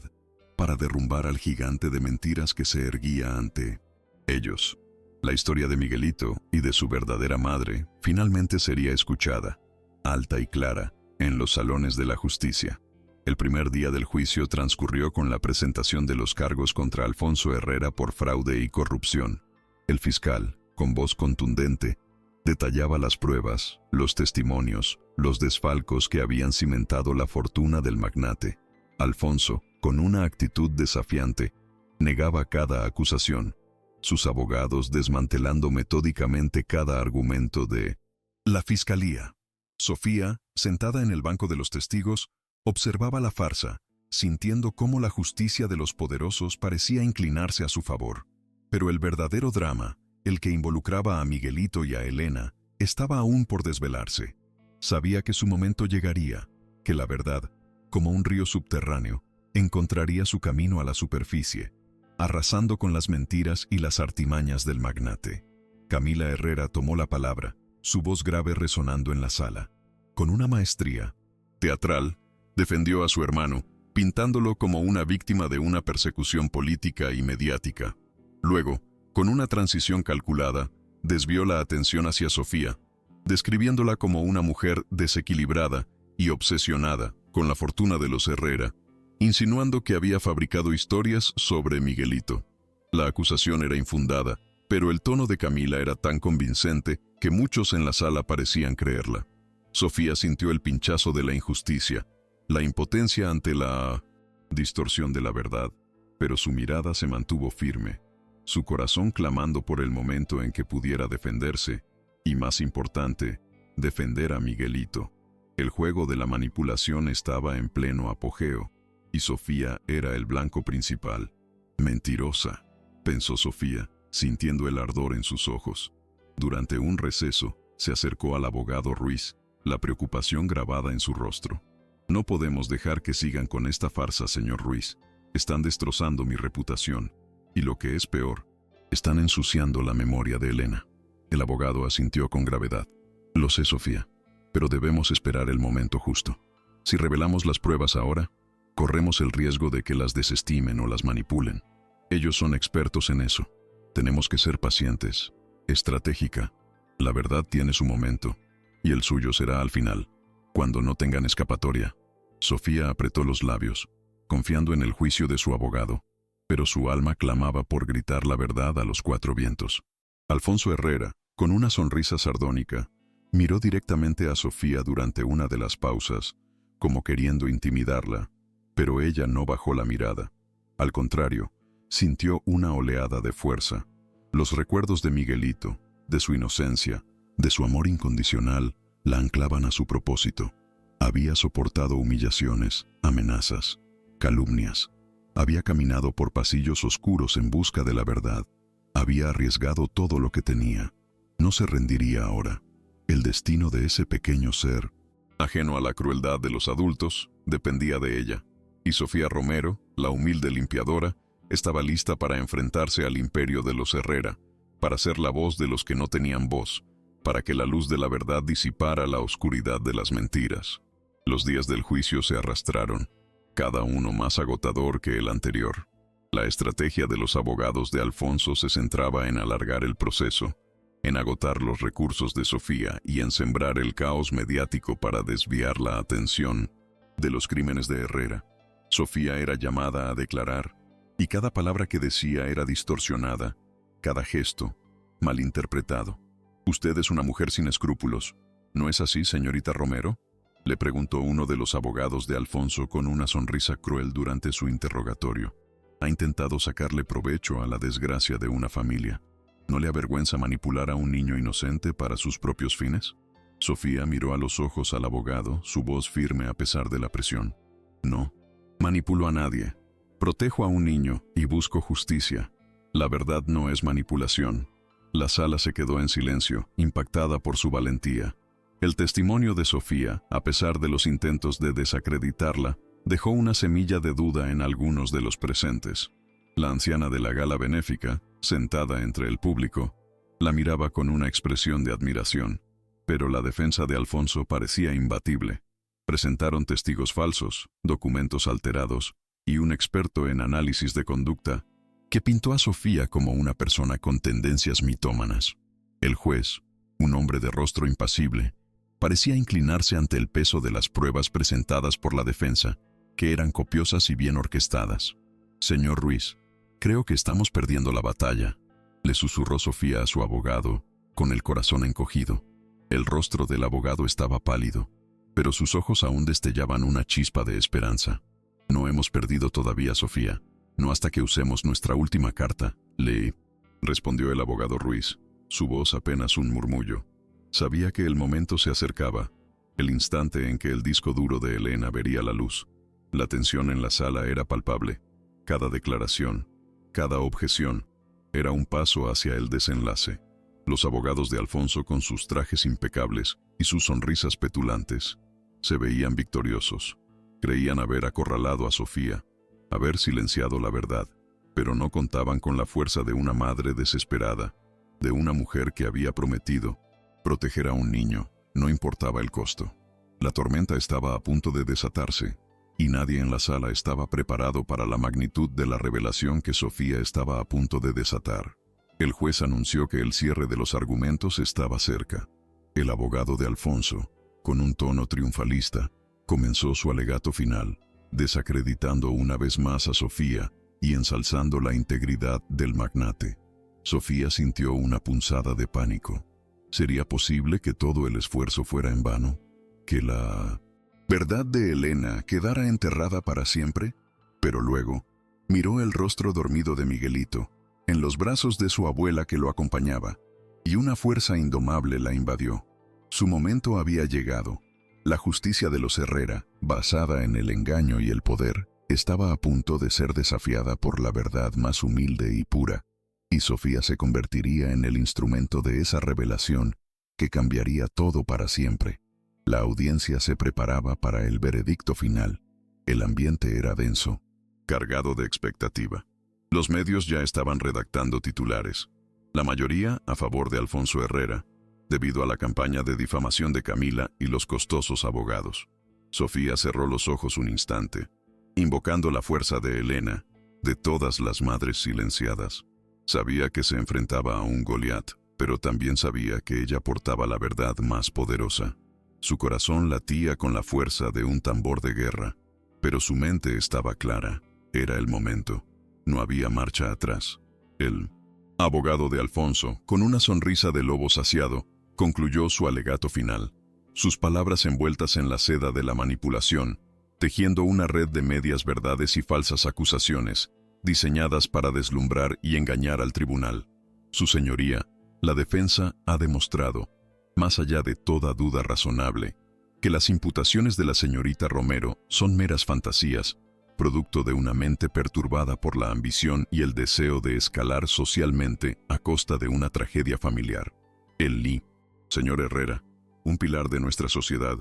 para derrumbar al gigante de mentiras que se erguía ante ellos. La historia de Miguelito y de su verdadera madre finalmente sería escuchada, alta y clara, en los salones de la justicia. El primer día del juicio transcurrió con la presentación de los cargos contra Alfonso Herrera por fraude y corrupción. El fiscal, con voz contundente, detallaba las pruebas, los testimonios, los desfalcos que habían cimentado la fortuna del magnate. Alfonso, con una actitud desafiante, negaba cada acusación. sus abogados desmantelando metódicamente cada argumento de la fiscalía. Sofía, sentada en el banco de los testigos, observaba la farsa, sintiendo cómo la justicia de los poderosos parecía inclinarse a su favor. Pero el verdadero drama, el que involucraba a Miguelito y a Elena, estaba aún por desvelarse. Sabía que su momento llegaría, que la verdad, como un río subterráneo, encontraría su camino a la superficie, arrasando con las mentiras y las artimañas del magnate. Camila Herrera tomó la palabra, su voz grave resonando en la sala. Con una maestría teatral, defendió a su hermano, pintándolo como una víctima de una persecución política y mediática. Luego, con una transición calculada, desvió la atención hacia Sofía, describiéndola como una mujer desequilibrada y obsesionada con la fortuna de los Herrera, insinuando que había fabricado historias sobre Miguelito. La acusación era infundada, pero el tono de Camila era tan convincente que muchos en la sala parecían creerla. Sofía sintió el pinchazo de la injusticia, la impotencia ante la distorsión de la verdad, pero su mirada se mantuvo firme, su corazón clamando por el momento en que pudiera defenderse, y más importante, defender a Miguelito. El juego de la manipulación estaba en pleno apogeo, y Sofía era el blanco principal. Mentirosa, pensó Sofía, sintiendo el ardor en sus ojos. Durante un receso, se acercó al abogado Ruiz, la preocupación grabada en su rostro. No podemos dejar que sigan con esta farsa, señor Ruiz. Están destrozando mi reputación. Y lo que es peor, están ensuciando la memoria de Elena. El abogado asintió con gravedad. Lo sé, Sofía, pero debemos esperar el momento justo. Si revelamos las pruebas ahora, corremos el riesgo de que las desestimen o las manipulen. Ellos son expertos en eso. Tenemos que ser pacientes. Estratégica. La verdad tiene su momento, y el suyo será al final, cuando no tengan escapatoria. Sofía apretó los labios, confiando en el juicio de su abogado, pero su alma clamaba por gritar la verdad a los cuatro vientos. Alfonso Herrera, con una sonrisa sardónica, miró directamente a Sofía durante una de las pausas, como queriendo intimidarla, pero ella no bajó la mirada. Al contrario, sintió una oleada de fuerza. Los recuerdos de Miguelito, de su inocencia, de su amor incondicional, la anclaban a su propósito. Había soportado humillaciones, amenazas, calumnias. Había caminado por pasillos oscuros en busca de la verdad. Había arriesgado todo lo que tenía. No se rendiría ahora. El destino de ese pequeño ser, ajeno a la crueldad de los adultos, dependía de ella. Y Sofía Romero, la humilde limpiadora, estaba lista para enfrentarse al imperio de los Herrera, para ser la voz de los que no tenían voz, para que la luz de la verdad disipara la oscuridad de las mentiras. Los días del juicio se arrastraron, cada uno más agotador que el anterior. La estrategia de los abogados de Alfonso se centraba en alargar el proceso, en agotar los recursos de Sofía y en sembrar el caos mediático para desviar la atención de los crímenes de Herrera. Sofía era llamada a declarar, y cada palabra que decía era distorsionada, cada gesto malinterpretado. «Usted es una mujer sin escrúpulos, ¿no es así, señorita Romero?», le preguntó uno de los abogados de Alfonso con una sonrisa cruel durante su interrogatorio. «¿Ha intentado sacarle provecho a la desgracia de una familia? ¿No le avergüenza manipular a un niño inocente para sus propios fines?». Sofía miró a los ojos al abogado, su voz firme a pesar de la presión. «No, manipulo a nadie. Protejo a un niño y busco justicia. La verdad no es manipulación». La sala se quedó en silencio, impactada por su valentía. El testimonio de Sofía, a pesar de los intentos de desacreditarla, dejó una semilla de duda en algunos de los presentes. La anciana de la gala benéfica, sentada entre el público, la miraba con una expresión de admiración, pero la defensa de Alfonso parecía imbatible. Presentaron testigos falsos, documentos alterados y un experto en análisis de conducta que pintó a Sofía como una persona con tendencias mitómanas. El juez, un hombre de rostro impasible, parecía inclinarse ante el peso de las pruebas presentadas por la defensa, que eran copiosas y bien orquestadas. «Señor Ruiz, creo que estamos perdiendo la batalla», le susurró Sofía a su abogado, con el corazón encogido. El rostro del abogado estaba pálido, pero sus ojos aún destellaban una chispa de esperanza. «No hemos perdido todavía, Sofía. No hasta que usemos nuestra última carta», le respondió el abogado Ruiz, su voz apenas un murmullo. Sabía que el momento se acercaba, el instante en que el disco duro de Elena vería la luz. La tensión en la sala era palpable. Cada declaración, cada objeción, era un paso hacia el desenlace. Los abogados de Alfonso, con sus trajes impecables y sus sonrisas petulantes, se veían victoriosos. Creían haber acorralado a Sofía, haber silenciado la verdad, pero no contaban con la fuerza de una madre desesperada, de una mujer que había prometido proteger a un niño, no importaba el costo. La tormenta estaba a punto de desatarse, y nadie en la sala estaba preparado para la magnitud de la revelación que Sofía estaba a punto de desatar. El juez anunció que el cierre de los argumentos estaba cerca. El abogado de Alfonso, con un tono triunfalista, comenzó su alegato final, desacreditando una vez más a Sofía y ensalzando la integridad del magnate. Sofía sintió una punzada de pánico. ¿Sería posible que todo el esfuerzo fuera en vano? ¿Que la verdad de Elena quedara enterrada para siempre? Pero luego, miró el rostro dormido de Miguelito, en los brazos de su abuela que lo acompañaba, y una fuerza indomable la invadió. Su momento había llegado. La justicia de los Herrera, basada en el engaño y el poder, estaba a punto de ser desafiada por la verdad más humilde y pura, y Sofía se convertiría en el instrumento de esa revelación que cambiaría todo para siempre. La audiencia se preparaba para el veredicto final. El ambiente era denso, cargado de expectativa. Los medios ya estaban redactando titulares, la mayoría a favor de Alfonso Herrera, debido a la campaña de difamación de Camila y los costosos abogados. Sofía cerró los ojos un instante, invocando la fuerza de Elena, de todas las madres silenciadas. Sabía que se enfrentaba a un Goliat, pero también sabía que ella portaba la verdad más poderosa. Su corazón latía con la fuerza de un tambor de guerra, pero su mente estaba clara. Era el momento. No había marcha atrás. El abogado de Alfonso, con una sonrisa de lobo saciado, concluyó su alegato final. Sus palabras envueltas en la seda de la manipulación, tejiendo una red de medias verdades y falsas acusaciones, diseñadas para deslumbrar y engañar al tribunal. Su señoría, la defensa ha demostrado, más allá de toda duda razonable, que las imputaciones de la señorita Romero son meras fantasías, producto de una mente perturbada por la ambición y el deseo de escalar socialmente a costa de una tragedia familiar. El señor Herrera, un pilar de nuestra sociedad,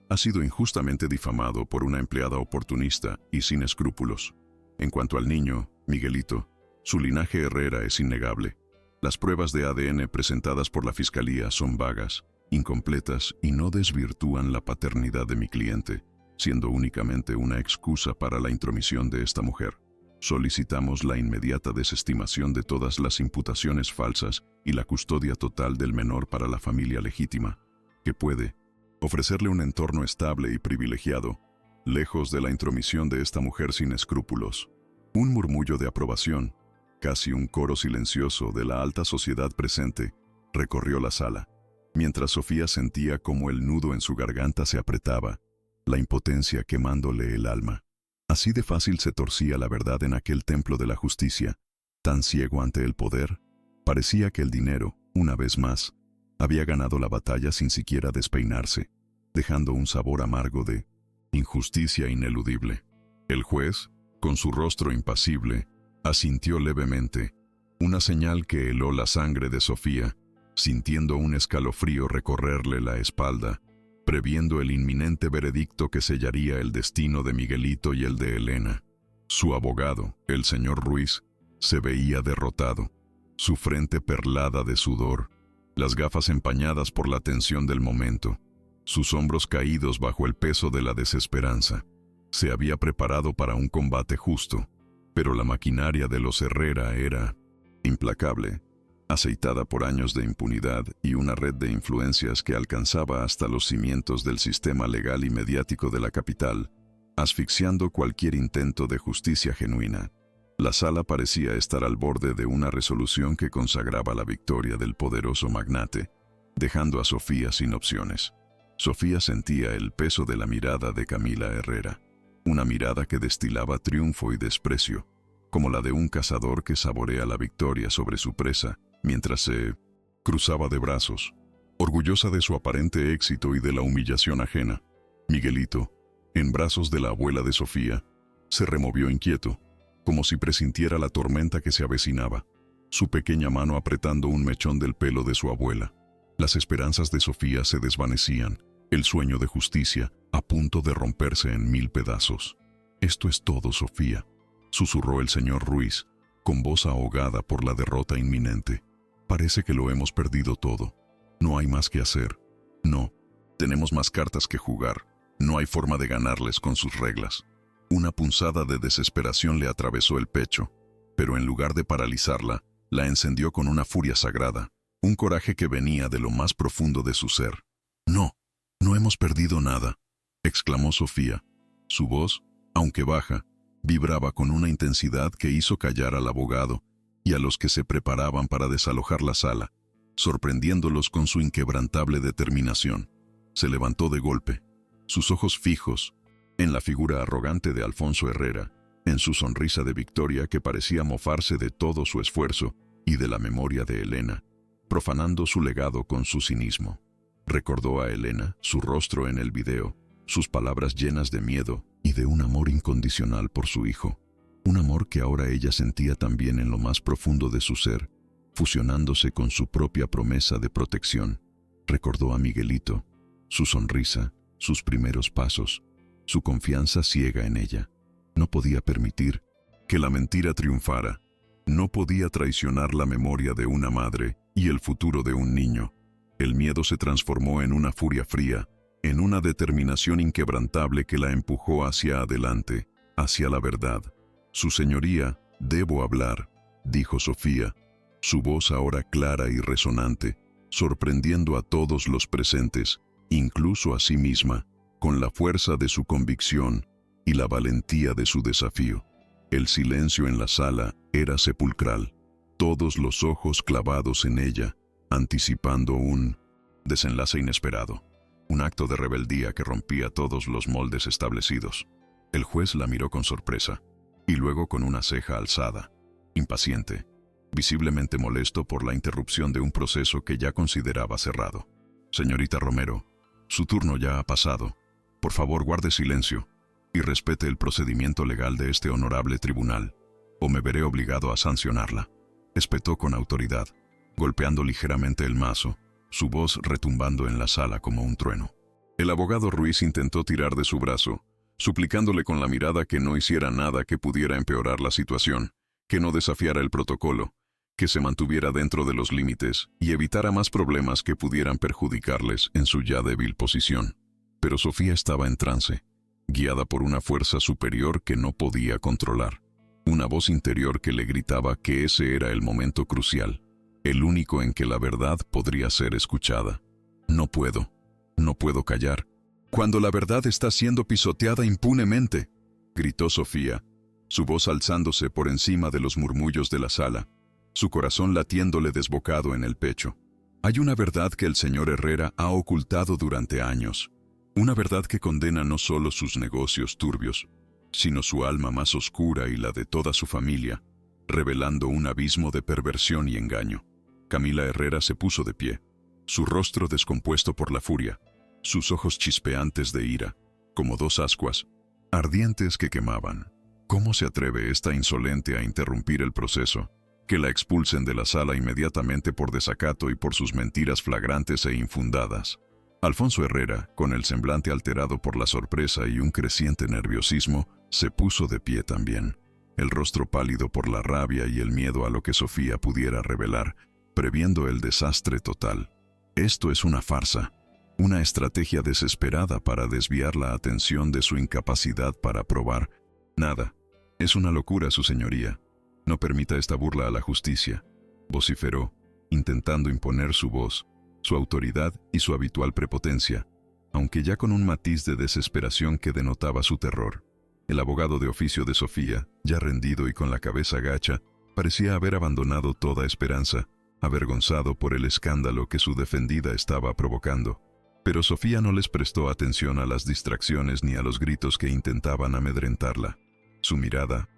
ha sido injustamente difamado por una empleada oportunista y sin escrúpulos. En cuanto al niño, Miguelito, su linaje Herrera es innegable. Las pruebas de ADN presentadas por la Fiscalía son vagas, incompletas y no desvirtúan la paternidad de mi cliente, siendo únicamente una excusa para la intromisión de esta mujer. Solicitamos la inmediata desestimación de todas las imputaciones falsas y la custodia total del menor para la familia legítima, que puede ofrecerle un entorno estable y privilegiado, lejos de la intromisión de esta mujer sin escrúpulos. Un murmullo de aprobación, casi un coro silencioso de la alta sociedad presente, recorrió la sala, mientras Sofía sentía como el nudo en su garganta se apretaba, la impotencia quemándole el alma. Así de fácil se torcía la verdad en aquel templo de la justicia, tan ciego ante el poder. Parecía que el dinero, una vez más, había ganado la batalla sin siquiera despeinarse, dejando un sabor amargo de injusticia ineludible. El juez, con su rostro impasible, asintió levemente, una señal que heló la sangre de Sofía, sintiendo un escalofrío recorrerle la espalda, previendo el inminente veredicto que sellaría el destino de Miguelito y el de Elena. Su abogado, el señor Ruiz, se veía derrotado, su frente perlada de sudor, las gafas empañadas por la tensión del momento, sus hombros caídos bajo el peso de la desesperanza. Se había preparado para un combate justo, pero la maquinaria de los Herrera era implacable, aceitada por años de impunidad y una red de influencias que alcanzaba hasta los cimientos del sistema legal y mediático de la capital, asfixiando cualquier intento de justicia genuina. La sala parecía estar al borde de una resolución que consagraba la victoria del poderoso magnate, dejando a Sofía sin opciones. Sofía sentía el peso de la mirada de Camila Herrera, una mirada que destilaba triunfo y desprecio, como la de un cazador que saborea la victoria sobre su presa mientras se cruzaba de brazos, orgullosa de su aparente éxito y de la humillación ajena. Miguelito, en brazos de la abuela de Sofía, se removió inquieto, como si presintiera la tormenta que se avecinaba, su pequeña mano apretando un mechón del pelo de su abuela. Las esperanzas de Sofía se desvanecían, el sueño de justicia a punto de romperse en 1000 pedazos. «Esto es todo, Sofía», susurró el señor Ruiz, con voz ahogada por la derrota inminente. «Parece que lo hemos perdido todo. No hay más que hacer. No, tenemos más cartas que jugar. No hay forma de ganarles con sus reglas». Una punzada de desesperación le atravesó el pecho, pero en lugar de paralizarla, la encendió con una furia sagrada, un coraje que venía de lo más profundo de su ser. «No, no hemos perdido nada», exclamó Sofía. Su voz, aunque baja, vibraba con una intensidad que hizo callar al abogado y a los que se preparaban para desalojar la sala, sorprendiéndolos con su inquebrantable determinación. Se levantó de golpe, sus ojos fijos en la figura arrogante de Alfonso Herrera, en su sonrisa de victoria que parecía mofarse de todo su esfuerzo y de la memoria de Elena, profanando su legado con su cinismo. Recordó a Elena, su rostro en el video, sus palabras llenas de miedo y de un amor incondicional por su hijo, un amor que ahora ella sentía también en lo más profundo de su ser, fusionándose con su propia promesa de protección. Recordó a Miguelito, su sonrisa, sus primeros pasos, su confianza ciega en ella. No podía permitir que la mentira triunfara. No podía traicionar la memoria de una madre y el futuro de un niño. El miedo se transformó en una furia fría, en una determinación inquebrantable que la empujó hacia adelante, hacia la verdad. «Su señoría, debo hablar», dijo Sofía, su voz ahora clara y resonante, sorprendiendo a todos los presentes, incluso a sí misma, con la fuerza de su convicción y la valentía de su desafío. El silencio en la sala era sepulcral, todos los ojos clavados en ella, anticipando un desenlace inesperado, un acto de rebeldía que rompía todos los moldes establecidos. El juez la miró con sorpresa, y luego con una ceja alzada, impaciente, visiblemente molesto por la interrupción de un proceso que ya consideraba cerrado. «Señorita Romero, su turno ya ha pasado. Por favor, guarde silencio y respete el procedimiento legal de este honorable tribunal, o me veré obligado a sancionarla», espetó con autoridad, golpeando ligeramente el mazo, su voz retumbando en la sala como un trueno. El abogado Ruiz intentó tirar de su brazo, suplicándole con la mirada que no hiciera nada que pudiera empeorar la situación, que no desafiara el protocolo, que se mantuviera dentro de los límites y evitara más problemas que pudieran perjudicarles en su ya débil posición. Pero Sofía estaba en trance, guiada por una fuerza superior que no podía controlar, una voz interior que le gritaba que ese era el momento crucial, el único en que la verdad podría ser escuchada. No puedo callar. Cuando la verdad está siendo pisoteada impunemente», gritó Sofía, su voz alzándose por encima de los murmullos de la sala, su corazón latiéndole desbocado en el pecho. «Hay una verdad que el señor Herrera ha ocultado durante años, una verdad que condena no solo sus negocios turbios, sino su alma más oscura y la de toda su familia, revelando un abismo de perversión y engaño». Camila Herrera se puso de pie, su rostro descompuesto por la furia, sus ojos chispeantes de ira, como dos ascuas, ardientes que quemaban. ¿Cómo se atreve esta insolente a interrumpir el proceso? Que la expulsen de la sala inmediatamente por desacato y por sus mentiras flagrantes e infundadas. Alfonso Herrera, con el semblante alterado por la sorpresa y un creciente nerviosismo, se puso de pie también, el rostro pálido por la rabia y el miedo a lo que Sofía pudiera revelar, previendo el desastre total. «Esto es una farsa, una estrategia desesperada para desviar la atención de su incapacidad para probar nada. Es una locura, su señoría. No permita esta burla a la justicia», vociferó, intentando imponer su voz, su autoridad y su habitual prepotencia, aunque ya con un matiz de desesperación que denotaba su terror. El abogado de oficio de Sofía, ya rendido y con la cabeza gacha, parecía haber abandonado toda esperanza, avergonzado por el escándalo que su defendida estaba provocando. Pero Sofía no les prestó atención a las distracciones ni a los gritos que intentaban amedrentarla. Su mirada,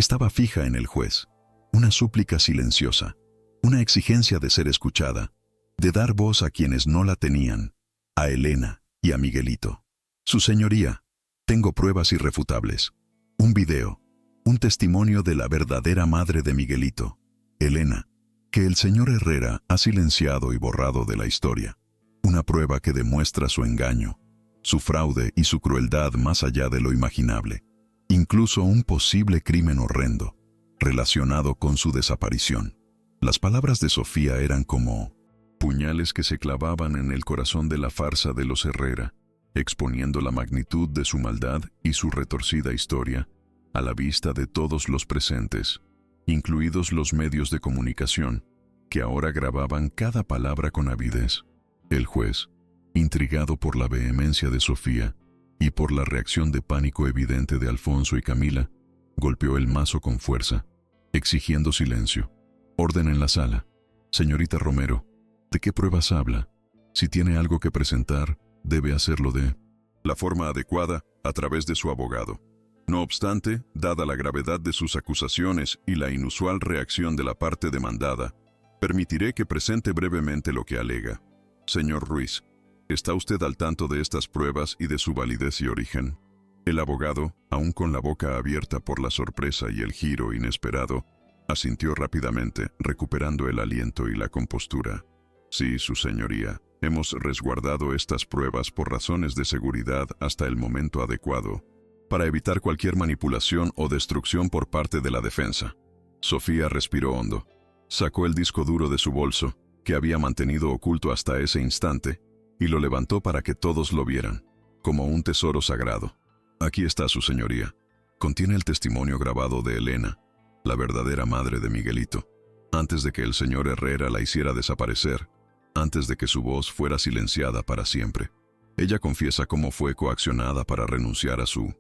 estaba fija en el juez, una súplica silenciosa, una exigencia de ser escuchada, de dar voz a quienes no la tenían, a Elena y a Miguelito. Su señoría, tengo pruebas irrefutables. Un video, un testimonio de la verdadera madre de Miguelito, Elena, que el señor Herrera ha silenciado y borrado de la historia. Una prueba que demuestra su engaño, su fraude y su crueldad más allá de lo imaginable. Incluso un posible crimen horrendo, relacionado con su desaparición. Las palabras de Sofía eran como puñales que se clavaban en el corazón de la farsa de los Herrera, exponiendo la magnitud de su maldad y su retorcida historia a la vista de todos los presentes, incluidos los medios de comunicación, que ahora grababan cada palabra con avidez. El juez, intrigado por la vehemencia de Sofía y por la reacción de pánico evidente de Alfonso y Camila, golpeó el mazo con fuerza, exigiendo silencio. Orden en la sala. Señorita Romero, ¿de qué pruebas habla? Si tiene algo que presentar, debe hacerlo de la forma adecuada, a través de su abogado. No obstante, dada la gravedad de sus acusaciones y la inusual reacción de la parte demandada, permitiré que presente brevemente lo que alega. Señor Ruiz, ¿está usted al tanto de estas pruebas y de su validez y origen? El abogado, aún con la boca abierta por la sorpresa y el giro inesperado, asintió rápidamente, recuperando el aliento y la compostura. Sí, su señoría, hemos resguardado estas pruebas por razones de seguridad hasta el momento adecuado, para evitar cualquier manipulación o destrucción por parte de la defensa. Sofía respiró hondo. Sacó el disco duro de su bolso, que había mantenido oculto hasta ese instante, y lo levantó para que todos lo vieran, como un tesoro sagrado. Aquí está, su señoría. Contiene el testimonio grabado de Elena, la verdadera madre de Miguelito, antes de que el señor Herrera la hiciera desaparecer, antes de que su voz fuera silenciada para siempre. Ella confiesa cómo fue coaccionada para renunciar a su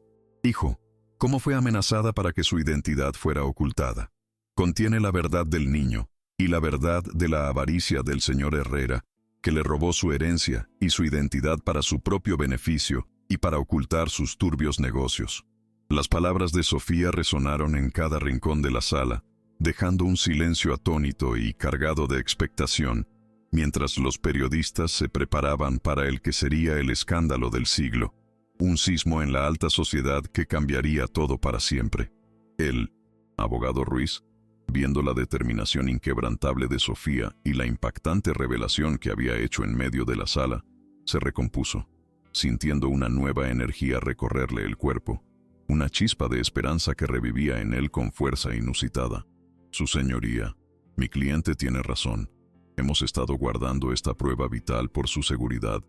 hijo, cómo fue amenazada para que su identidad fuera ocultada. Contiene la verdad del niño y la verdad de la avaricia del señor Herrera, que le robó su herencia y su identidad para su propio beneficio y para ocultar sus turbios negocios. Las palabras de Sofía resonaron en cada rincón de la sala, dejando un silencio atónito y cargado de expectación, mientras los periodistas se preparaban para el que sería el escándalo del siglo, un sismo en la alta sociedad que cambiaría todo para siempre. El abogado Ruiz, viendo la determinación inquebrantable de Sofía y la impactante revelación que había hecho en medio de la sala, se recompuso, sintiendo una nueva energía recorrerle el cuerpo, una chispa de esperanza que revivía en él con fuerza inusitada. Su señoría, mi cliente tiene razón. Hemos estado guardando esta prueba vital por su seguridad,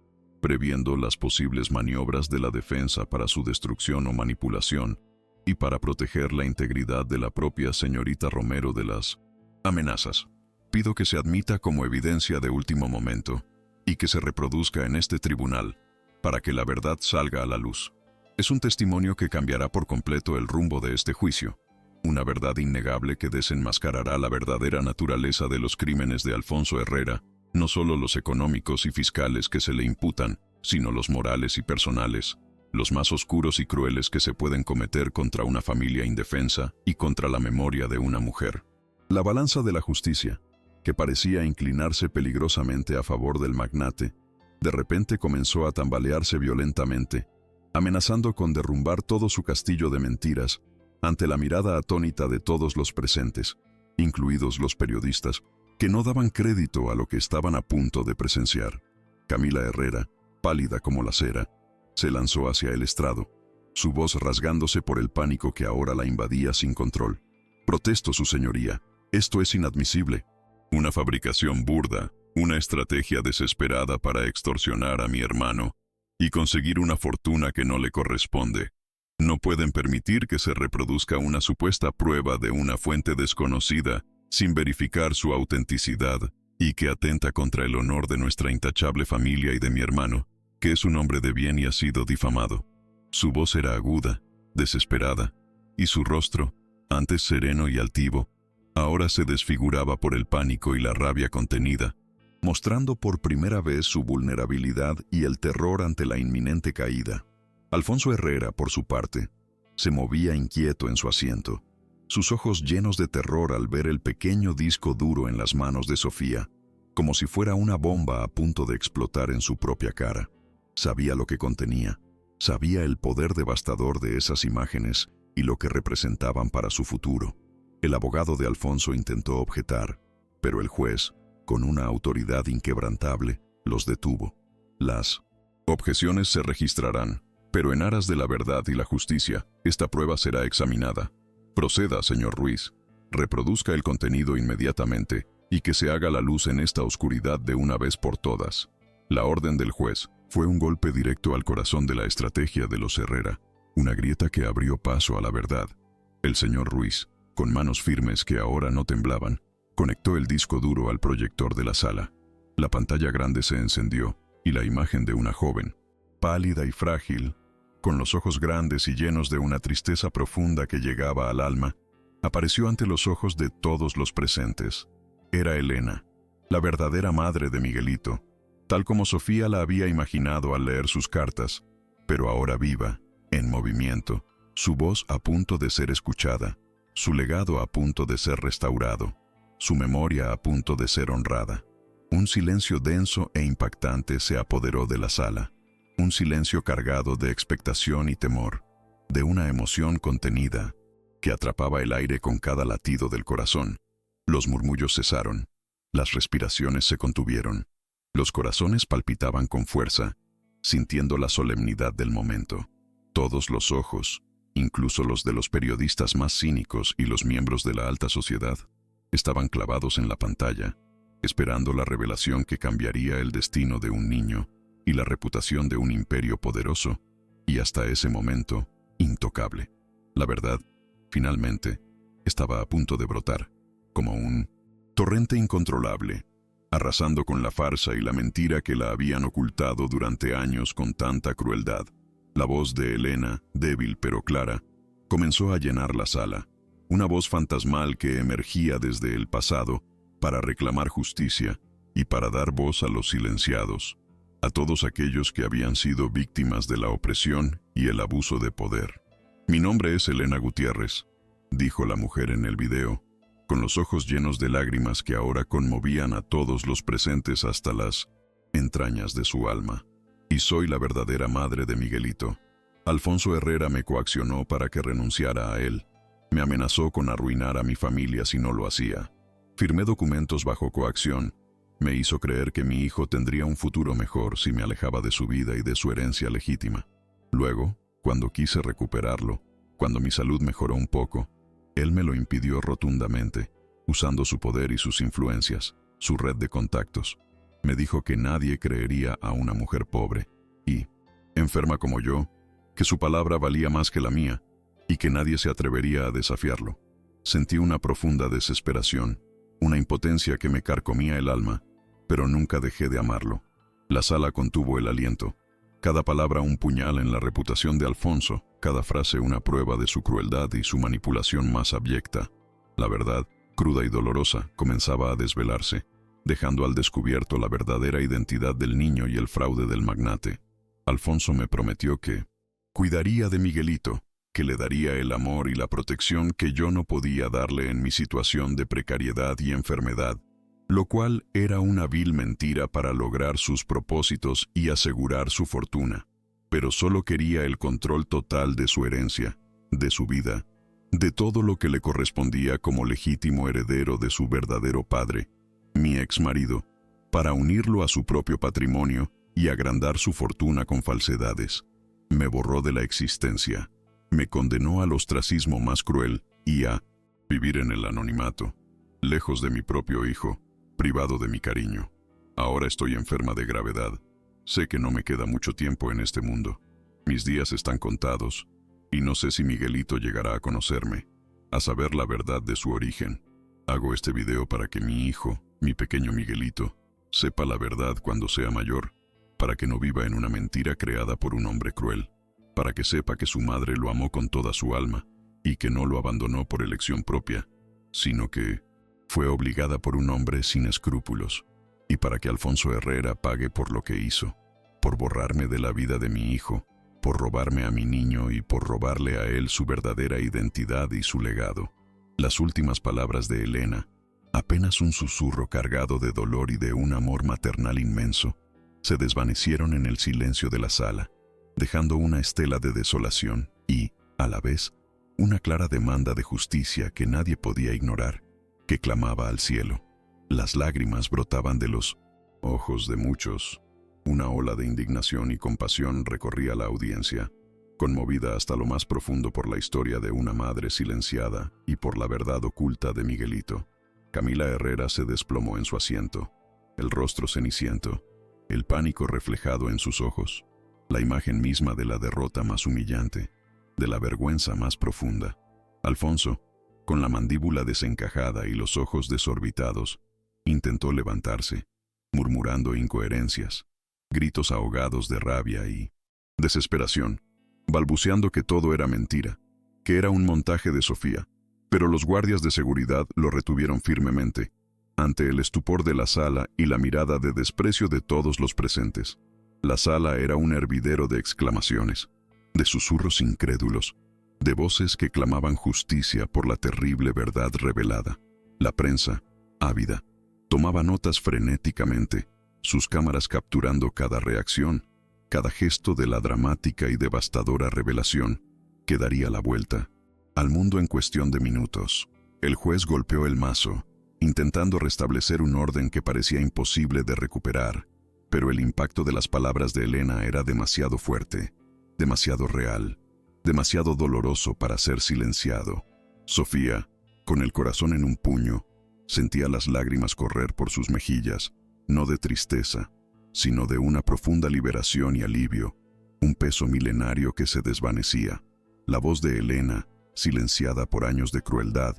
previendo las posibles maniobras de la defensa para su destrucción o manipulación, y para proteger la integridad de la propia señorita Romero de las amenazas. Pido que se admita como evidencia de último momento, y que se reproduzca en este tribunal, para que la verdad salga a la luz. Es un testimonio que cambiará por completo el rumbo de este juicio, una verdad innegable que desenmascarará la verdadera naturaleza de los crímenes de Alfonso Herrera, no solo los económicos y fiscales que se le imputan, sino los morales y personales, los más oscuros y crueles que se pueden cometer contra una familia indefensa y contra la memoria de una mujer. La balanza de la justicia, que parecía inclinarse peligrosamente a favor del magnate, de repente comenzó a tambalearse violentamente, amenazando con derrumbar todo su castillo de mentiras, ante la mirada atónita de todos los presentes, incluidos los periodistas, que no daban crédito a lo que estaban a punto de presenciar. Camila Herrera, pálida como la cera, se lanzó hacia el estrado, su voz rasgándose por el pánico que ahora la invadía sin control. Protesto, su señoría, esto es inadmisible. Una fabricación burda, una estrategia desesperada para extorsionar a mi hermano y conseguir una fortuna que no le corresponde. No pueden permitir que se reproduzca una supuesta prueba de una fuente desconocida sin verificar su autenticidad y que atenta contra el honor de nuestra intachable familia y de mi hermano, que es un hombre de bien y ha sido difamado. Su voz era aguda, desesperada, y su rostro, antes sereno y altivo, ahora se desfiguraba por el pánico y la rabia contenida, mostrando por primera vez su vulnerabilidad y el terror ante la inminente caída. Alfonso Herrera, por su parte, se movía inquieto en su asiento. sus ojos llenos de terror al ver el pequeño disco duro en las manos de Sofía, como si fuera una bomba a punto de explotar en su propia cara. Sabía lo que contenía, sabía el poder devastador de esas imágenes y lo que representaban para su futuro. El abogado de Alfonso intentó objetar, pero el juez, con una autoridad inquebrantable, los detuvo. Las objeciones se registrarán, pero en aras de la verdad y la justicia, esta prueba será examinada. Proceda, señor Ruiz. Reproduzca el contenido inmediatamente y que se haga la luz en esta oscuridad de una vez por todas. La orden del juez fue un golpe directo al corazón de la estrategia de los Herrera, una grieta que abrió paso a la verdad. El señor Ruiz, con manos firmes que ahora no temblaban, conectó el disco duro al proyector de la sala. La pantalla grande se encendió y la imagen de una joven, pálida y frágil, con los ojos grandes y llenos de una tristeza profunda que llegaba al alma, apareció ante los ojos de todos los presentes. Era Elena, la verdadera madre de Miguelito, tal como Sofía la había imaginado al leer sus cartas, pero ahora viva, en movimiento, su voz a punto de ser escuchada, su legado a punto de ser restaurado, su memoria a punto de ser honrada. Un silencio denso e impactante se apoderó de la sala. Un silencio cargado de expectación y temor, de una emoción contenida, que atrapaba el aire con cada latido del corazón. Los murmullos cesaron, las respiraciones se contuvieron, los corazones palpitaban con fuerza, sintiendo la solemnidad del momento. Todos los ojos, incluso los de los periodistas más cínicos y los miembros de la alta sociedad, estaban clavados en la pantalla, esperando la revelación que cambiaría el destino de un niño y la reputación de un imperio poderoso, y hasta ese momento, intocable. La verdad, finalmente, estaba a punto de brotar, como un torrente incontrolable, arrasando con la farsa y la mentira que la habían ocultado durante años con tanta crueldad. La voz de Elena, débil pero clara, comenzó a llenar la sala, una voz fantasmal que emergía desde el pasado para reclamar justicia y para dar voz a los silenciados, a todos aquellos que habían sido víctimas de la opresión y el abuso de poder. «Mi nombre es Elena Gutiérrez», dijo la mujer en el video, con los ojos llenos de lágrimas que ahora conmovían a todos los presentes hasta las entrañas de su alma. «Y soy la verdadera madre de Miguelito. Alfonso Herrera me coaccionó para que renunciara a él. Me amenazó con arruinar a mi familia si no lo hacía. Firmé documentos bajo coacción. Me hizo creer que mi hijo tendría un futuro mejor si me alejaba de su vida y de su herencia legítima. Luego, cuando quise recuperarlo, cuando mi salud mejoró un poco, él me lo impidió rotundamente, usando su poder y sus influencias, su red de contactos. Me dijo que nadie creería a una mujer pobre y, enferma como yo, que su palabra valía más que la mía y que nadie se atrevería a desafiarlo. Sentí una profunda desesperación, una impotencia que me carcomía el alma, pero nunca dejé de amarlo. La sala contuvo el aliento. Cada palabra un puñal en la reputación de Alfonso, cada frase una prueba de su crueldad y su manipulación más abyecta. La verdad, cruda y dolorosa, comenzaba a desvelarse, dejando al descubierto la verdadera identidad del niño y el fraude del magnate. Alfonso me prometió que cuidaría de Miguelito, que le daría el amor y la protección que yo no podía darle en mi situación de precariedad y enfermedad, lo cual era una vil mentira para lograr sus propósitos y asegurar su fortuna. Pero solo quería el control total de su herencia, de su vida, de todo lo que le correspondía como legítimo heredero de su verdadero padre, mi exmarido, para unirlo a su propio patrimonio y agrandar su fortuna con falsedades. Me borró de la existencia, me condenó al ostracismo más cruel y a vivir en el anonimato, lejos de mi propio hijo, privado de mi cariño. Ahora estoy enferma de gravedad. Sé que no me queda mucho tiempo en este mundo. Mis días están contados, y no sé si Miguelito llegará a conocerme, a saber la verdad de su origen. Hago este video para que mi hijo, mi pequeño Miguelito, sepa la verdad cuando sea mayor, para que no viva en una mentira creada por un hombre cruel, para que sepa que su madre lo amó con toda su alma, y que no lo abandonó por elección propia, sino que fue obligada por un hombre sin escrúpulos, y para que Alfonso Herrera pague por lo que hizo, por borrarme de la vida de mi hijo, por robarme a mi niño y por robarle a él su verdadera identidad y su legado. Las últimas palabras de Elena, apenas un susurro cargado de dolor y de un amor maternal inmenso, se desvanecieron en el silencio de la sala, dejando una estela de desolación y, a la vez, una clara demanda de justicia que nadie podía ignorar, que clamaba al cielo. Las lágrimas brotaban de los ojos de muchos. Una ola de indignación y compasión recorría la audiencia, conmovida hasta lo más profundo por la historia de una madre silenciada y por la verdad oculta de Miguelito. Camila Herrera se desplomó en su asiento, el rostro ceniciento, el pánico reflejado en sus ojos, la imagen misma de la derrota más humillante, de la vergüenza más profunda. Alfonso, con la mandíbula desencajada y los ojos desorbitados, intentó levantarse, murmurando incoherencias, gritos ahogados de rabia y desesperación, balbuceando que todo era mentira, que era un montaje de Sofía, pero los guardias de seguridad lo retuvieron firmemente, ante el estupor de la sala y la mirada de desprecio de todos los presentes. La sala era un hervidero de exclamaciones, de susurros incrédulos, de voces que clamaban justicia por la terrible verdad revelada. La prensa, ávida, tomaba notas frenéticamente, sus cámaras capturando cada reacción, cada gesto de la dramática y devastadora revelación que daría la vuelta al mundo en cuestión de minutos. El juez golpeó el mazo, intentando restablecer un orden que parecía imposible de recuperar, pero el impacto de las palabras de Elena era demasiado fuerte, demasiado real, demasiado doloroso para ser silenciado. Sofía, con el corazón en un puño, sentía las lágrimas correr por sus mejillas, no de tristeza, sino de una profunda liberación y alivio, un peso milenario que se desvanecía. La voz de Elena, silenciada por años de crueldad,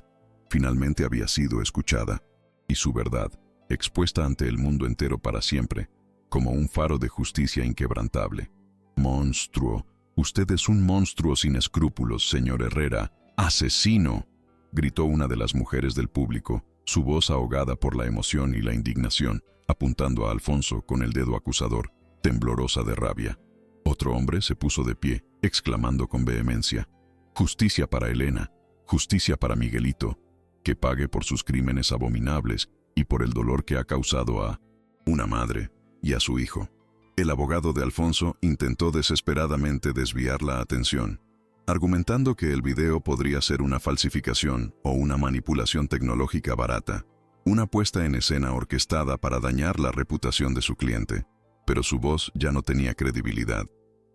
finalmente había sido escuchada, y su verdad, expuesta ante el mundo entero para siempre, como un faro de justicia inquebrantable. «Monstruo, usted es un monstruo sin escrúpulos, señor Herrera. ¡Asesino!», gritó una de las mujeres del público, su voz ahogada por la emoción y la indignación, apuntando a Alfonso con el dedo acusador, temblorosa de rabia. Otro hombre se puso de pie, exclamando con vehemencia: «Justicia para Elena, justicia para Miguelito, que pague por sus crímenes abominables y por el dolor que ha causado a una madre y a su hijo». El abogado de Alfonso intentó desesperadamente desviar la atención, argumentando que el video podría ser una falsificación o una manipulación tecnológica barata, una puesta en escena orquestada para dañar la reputación de su cliente. Pero su voz ya no tenía credibilidad,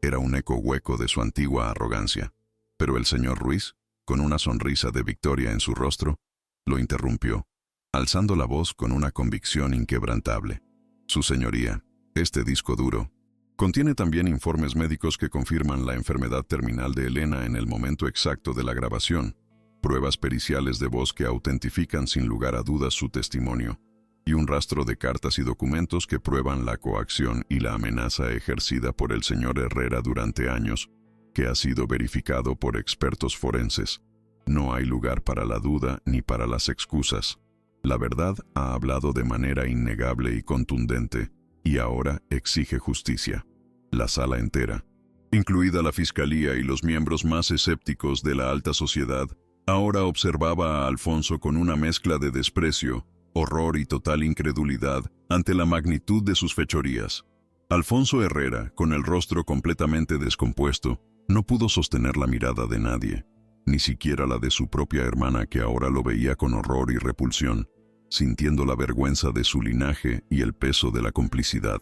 era un eco hueco de su antigua arrogancia. Pero el señor Ruiz, con una sonrisa de victoria en su rostro, lo interrumpió, alzando la voz con una convicción inquebrantable. «Su señoría, este disco duro contiene también informes médicos que confirman la enfermedad terminal de Elena en el momento exacto de la grabación, pruebas periciales de voz que autentifican sin lugar a dudas su testimonio, y un rastro de cartas y documentos que prueban la coacción y la amenaza ejercida por el señor Herrera durante años, que ha sido verificado por expertos forenses. No hay lugar para la duda ni para las excusas. La verdad ha hablado de manera innegable y contundente, y ahora exige justicia». La sala entera, incluida la fiscalía y los miembros más escépticos de la alta sociedad, ahora observaba a Alfonso con una mezcla de desprecio, horror y total incredulidad ante la magnitud de sus fechorías. Alfonso Herrera, con el rostro completamente descompuesto, no pudo sostener la mirada de nadie, ni siquiera la de su propia hermana, que ahora lo veía con horror y repulsión, sintiendo la vergüenza de su linaje y el peso de la complicidad.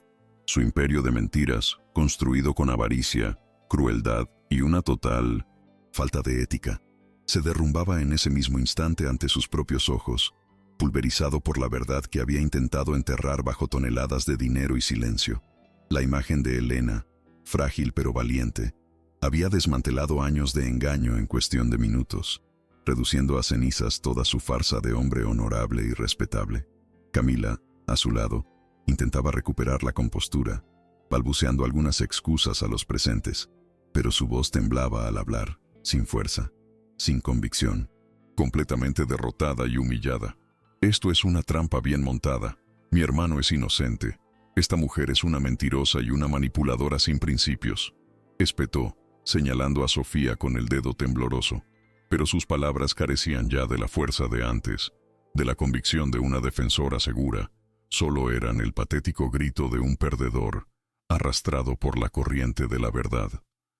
Su imperio de mentiras, construido con avaricia, crueldad y una total falta de ética, se derrumbaba en ese mismo instante ante sus propios ojos, pulverizado por la verdad que había intentado enterrar bajo toneladas de dinero y silencio. La imagen de Elena, frágil pero valiente, había desmantelado años de engaño en cuestión de minutos, reduciendo a cenizas toda su farsa de hombre honorable y respetable. Camila, a su lado, intentaba recuperar la compostura, balbuceando algunas excusas a los presentes, pero su voz temblaba al hablar, sin fuerza, sin convicción, completamente derrotada y humillada. «Esto es una trampa bien montada. Mi hermano es inocente. Esta mujer es una mentirosa y una manipuladora sin principios», espetó, señalando a Sofía con el dedo tembloroso. Pero sus palabras carecían ya de la fuerza de antes, de la convicción de una defensora segura. Solo eran el patético grito de un perdedor, arrastrado por la corriente de la verdad.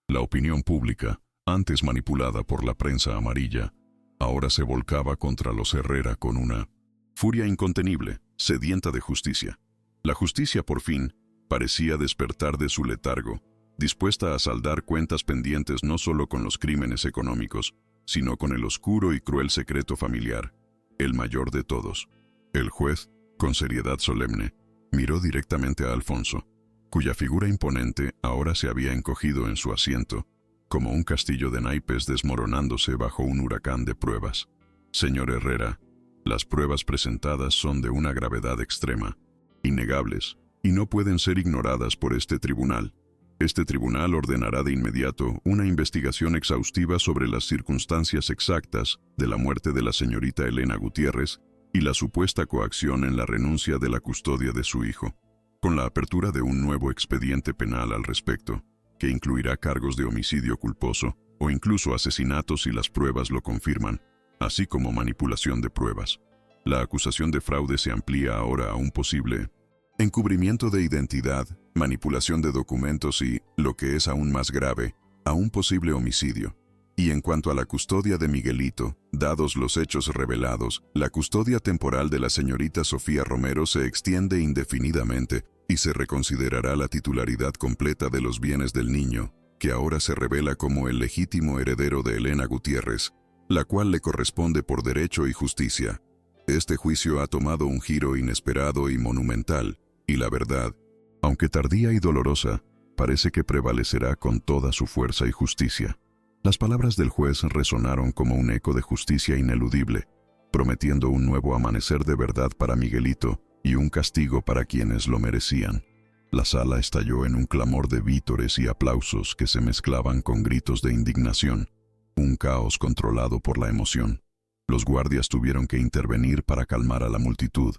La opinión pública, antes manipulada por la prensa amarilla, ahora se volcaba contra los Herrera con una furia incontenible, sedienta de justicia. La justicia, por fin, parecía despertar de su letargo, dispuesta a saldar cuentas pendientes no solo con los crímenes económicos, sino con el oscuro y cruel secreto familiar, el mayor de todos. El juez, con seriedad solemne, miró directamente a Alfonso, cuya figura imponente ahora se había encogido en su asiento, como un castillo de naipes desmoronándose bajo un huracán de pruebas. Señor Herrera, las pruebas presentadas son de una gravedad extrema, innegables, y no pueden ser ignoradas por este tribunal. Este tribunal ordenará de inmediato una investigación exhaustiva sobre las circunstancias exactas de la muerte de la señorita Elena Gutiérrez y la supuesta coacción en la renuncia de la custodia de su hijo, con la apertura de un nuevo expediente penal al respecto, que incluirá cargos de homicidio culposo o incluso asesinato si las pruebas lo confirman, así como manipulación de pruebas. La acusación de fraude se amplía ahora a un posible encubrimiento de identidad, manipulación de documentos y, lo que es aún más grave, a un posible homicidio. Y en cuanto a la custodia de Miguelito, dados los hechos revelados, la custodia temporal de la señorita Sofía Romero se extiende indefinidamente y se reconsiderará la titularidad completa de los bienes del niño, que ahora se revela como el legítimo heredero de Elena Gutiérrez, la cual le corresponde por derecho y justicia. Este juicio ha tomado un giro inesperado y monumental, y la verdad, aunque tardía y dolorosa, parece que prevalecerá con toda su fuerza y justicia. Las palabras del juez resonaron como un eco de justicia ineludible, prometiendo un nuevo amanecer de verdad para Miguelito y un castigo para quienes lo merecían. La sala estalló en un clamor de vítores y aplausos que se mezclaban con gritos de indignación, un caos controlado por la emoción. Los guardias tuvieron que intervenir para calmar a la multitud,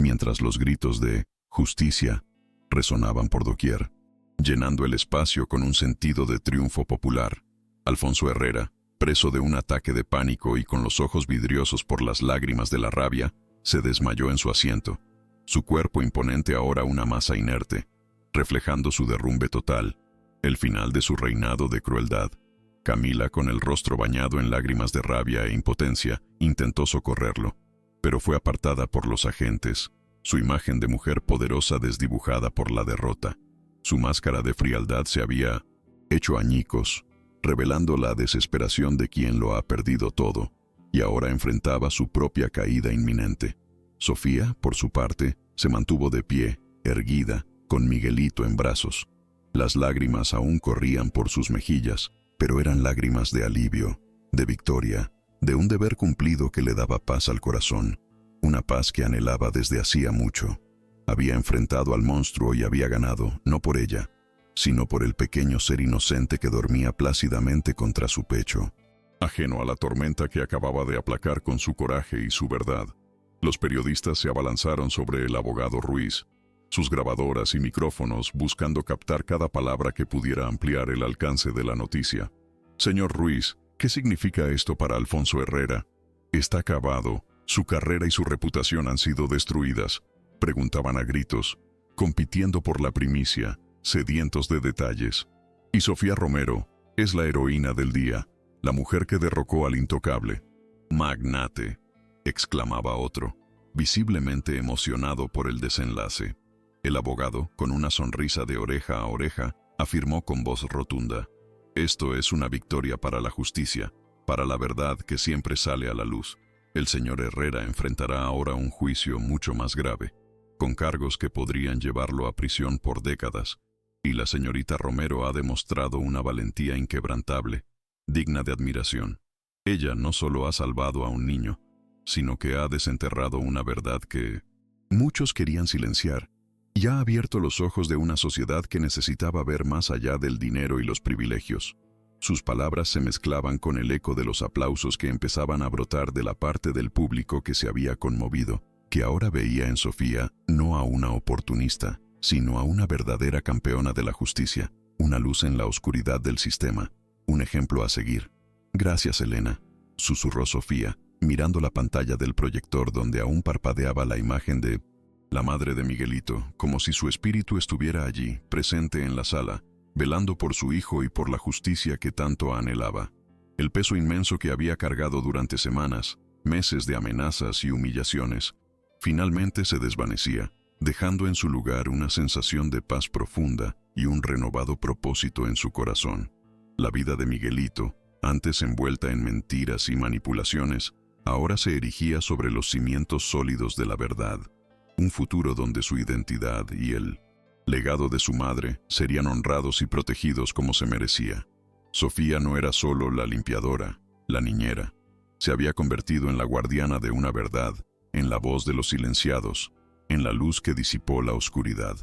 mientras los gritos de «justicia» resonaban por doquier, llenando el espacio con un sentido de triunfo popular. Alfonso Herrera, preso de un ataque de pánico y con los ojos vidriosos por las lágrimas de la rabia, se desmayó en su asiento, su cuerpo imponente ahora una masa inerte, reflejando su derrumbe total, el final de su reinado de crueldad. Camila, con el rostro bañado en lágrimas de rabia e impotencia, intentó socorrerlo, pero fue apartada por los agentes, su imagen de mujer poderosa desdibujada por la derrota. Su máscara de frialdad se había hecho añicos, revelando la desesperación de quien lo ha perdido todo, y ahora enfrentaba su propia caída inminente. Sofía, por su parte, se mantuvo de pie, erguida, con Miguelito en brazos. Las lágrimas aún corrían por sus mejillas, pero eran lágrimas de alivio, de victoria, de un deber cumplido que le daba paz al corazón, una paz que anhelaba desde hacía mucho. Había enfrentado al monstruo y había ganado, no por ella, sino por el pequeño ser inocente que dormía plácidamente contra su pecho. Ajeno a la tormenta que acababa de aplacar con su coraje y su verdad, los periodistas se abalanzaron sobre el abogado Ruiz, sus grabadoras y micrófonos buscando captar cada palabra que pudiera ampliar el alcance de la noticia. Señor Ruiz, ¿qué significa esto para Alfonso Herrera? ¿Está acabado? ¿Su carrera y su reputación han sido destruidas?, preguntaban a gritos, compitiendo por la primicia, sedientos de detalles. Y Sofía Romero es la heroína del día, la mujer que derrocó al intocable magnate, exclamaba otro, visiblemente emocionado por el desenlace. El abogado, con una sonrisa de oreja a oreja, afirmó con voz rotunda: «Esto es una victoria para la justicia, para la verdad que siempre sale a la luz. El señor Herrera enfrentará ahora un juicio mucho más grave, con cargos que podrían llevarlo a prisión por décadas, y la señorita Romero ha demostrado una valentía inquebrantable, digna de admiración. Ella no solo ha salvado a un niño, sino que ha desenterrado una verdad que muchos querían silenciar, y ha abierto los ojos de una sociedad que necesitaba ver más allá del dinero y los privilegios». Sus palabras se mezclaban con el eco de los aplausos que empezaban a brotar de la parte del público que se había conmovido, que ahora veía en Sofía no a una oportunista, sino a una verdadera campeona de la justicia, una luz en la oscuridad del sistema, un ejemplo a seguir. «Gracias, Elena», susurró Sofía, mirando la pantalla del proyector donde aún parpadeaba la imagen de la madre de Miguelito, como si su espíritu estuviera allí, presente en la sala, velando por su hijo y por la justicia que tanto anhelaba. El peso inmenso que había cargado durante semanas, meses de amenazas y humillaciones, finalmente se desvanecía, dejando en su lugar una sensación de paz profunda y un renovado propósito en su corazón. La vida de Miguelito, antes envuelta en mentiras y manipulaciones, ahora se erigía sobre los cimientos sólidos de la verdad. Un futuro donde su identidad y el legado de su madre serían honrados y protegidos como se merecía. Sofía no era solo la limpiadora, la niñera. Se había convertido en la guardiana de una verdad, en la voz de los silenciados, en la luz que disipó la oscuridad.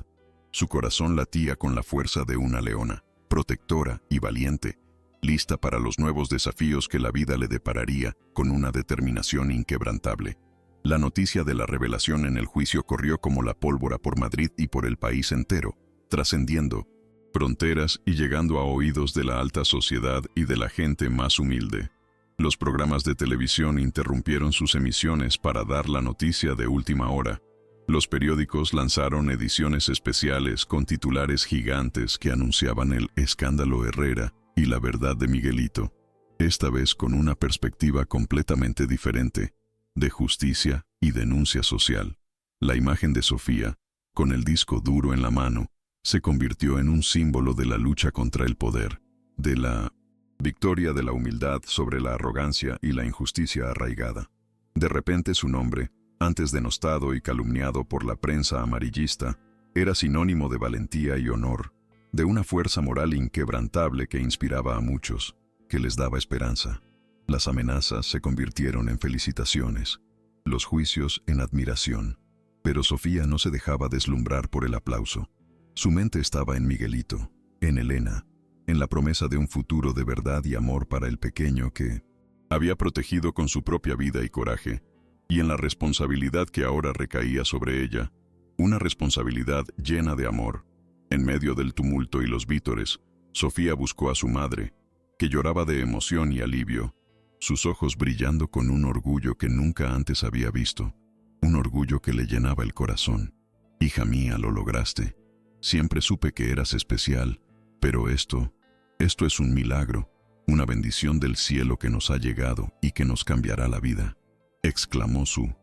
Su corazón latía con la fuerza de una leona, protectora y valiente, lista para los nuevos desafíos que la vida le depararía con una determinación inquebrantable. La noticia de la revelación en el juicio corrió como la pólvora por Madrid y por el país entero, trascendiendo fronteras y llegando a oídos de la alta sociedad y de la gente más humilde. Los programas de televisión interrumpieron sus emisiones para dar la noticia de última hora. Los periódicos lanzaron ediciones especiales con titulares gigantes que anunciaban el escándalo Herrera y la verdad de Miguelito, esta vez con una perspectiva completamente diferente, de justicia y denuncia social. La imagen de Sofía, con el disco duro en la mano, se convirtió en un símbolo de la lucha contra el poder, de la victoria de la humildad sobre la arrogancia y la injusticia arraigada. De repente su nombre, antes denostado y calumniado por la prensa amarillista, era sinónimo de valentía y honor, de una fuerza moral inquebrantable que inspiraba a muchos, que les daba esperanza. Las amenazas se convirtieron en felicitaciones, los juicios en admiración, pero Sofía no se dejaba deslumbrar por el aplauso. Su mente estaba en Miguelito, en Elena, en la promesa de un futuro de verdad y amor para el pequeño que había protegido con su propia vida y coraje, y en la responsabilidad que ahora recaía sobre ella, una responsabilidad llena de amor. En medio del tumulto y los vítores, Sofía buscó a su madre, que lloraba de emoción y alivio, sus ojos brillando con un orgullo que nunca antes había visto, un orgullo que le llenaba el corazón. «Hija mía, lo lograste. Siempre supe que eras especial, pero esto es un milagro, una bendición del cielo que nos ha llegado y que nos cambiará la vida», exclamó su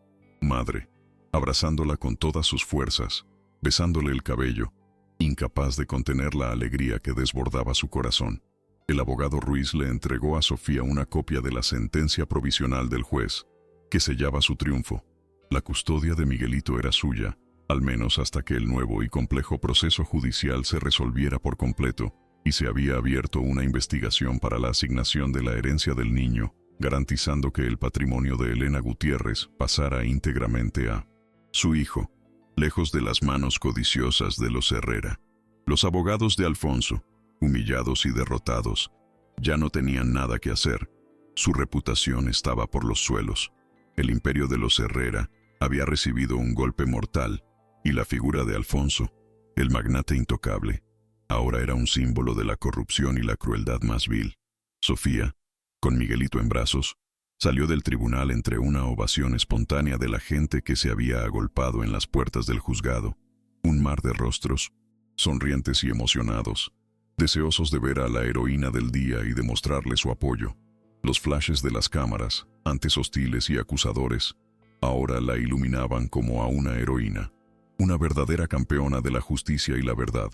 madre, abrazándola con todas sus fuerzas, besándole el cabello, incapaz de contener la alegría que desbordaba su corazón. El abogado Ruiz le entregó a Sofía una copia de la sentencia provisional del juez, que sellaba su triunfo. La custodia de Miguelito era suya, al menos hasta que el nuevo y complejo proceso judicial se resolviera por completo, y se había abierto una investigación para la asignación de la herencia del niño, garantizando que el patrimonio de Elena Gutiérrez pasara íntegramente a su hijo, lejos de las manos codiciosas de los Herrera. Los abogados de Alfonso, humillados y derrotados, ya no tenían nada que hacer. Su reputación estaba por los suelos. El imperio de los Herrera había recibido un golpe mortal, y la figura de Alfonso, el magnate intocable, ahora era un símbolo de la corrupción y la crueldad más vil. Sofía, con Miguelito en brazos, salió del tribunal entre una ovación espontánea de la gente que se había agolpado en las puertas del juzgado, un mar de rostros, sonrientes y emocionados, deseosos de ver a la heroína del día y de mostrarle su apoyo. Los flashes de las cámaras, antes hostiles y acusadores, ahora la iluminaban como a una heroína, una verdadera campeona de la justicia y la verdad,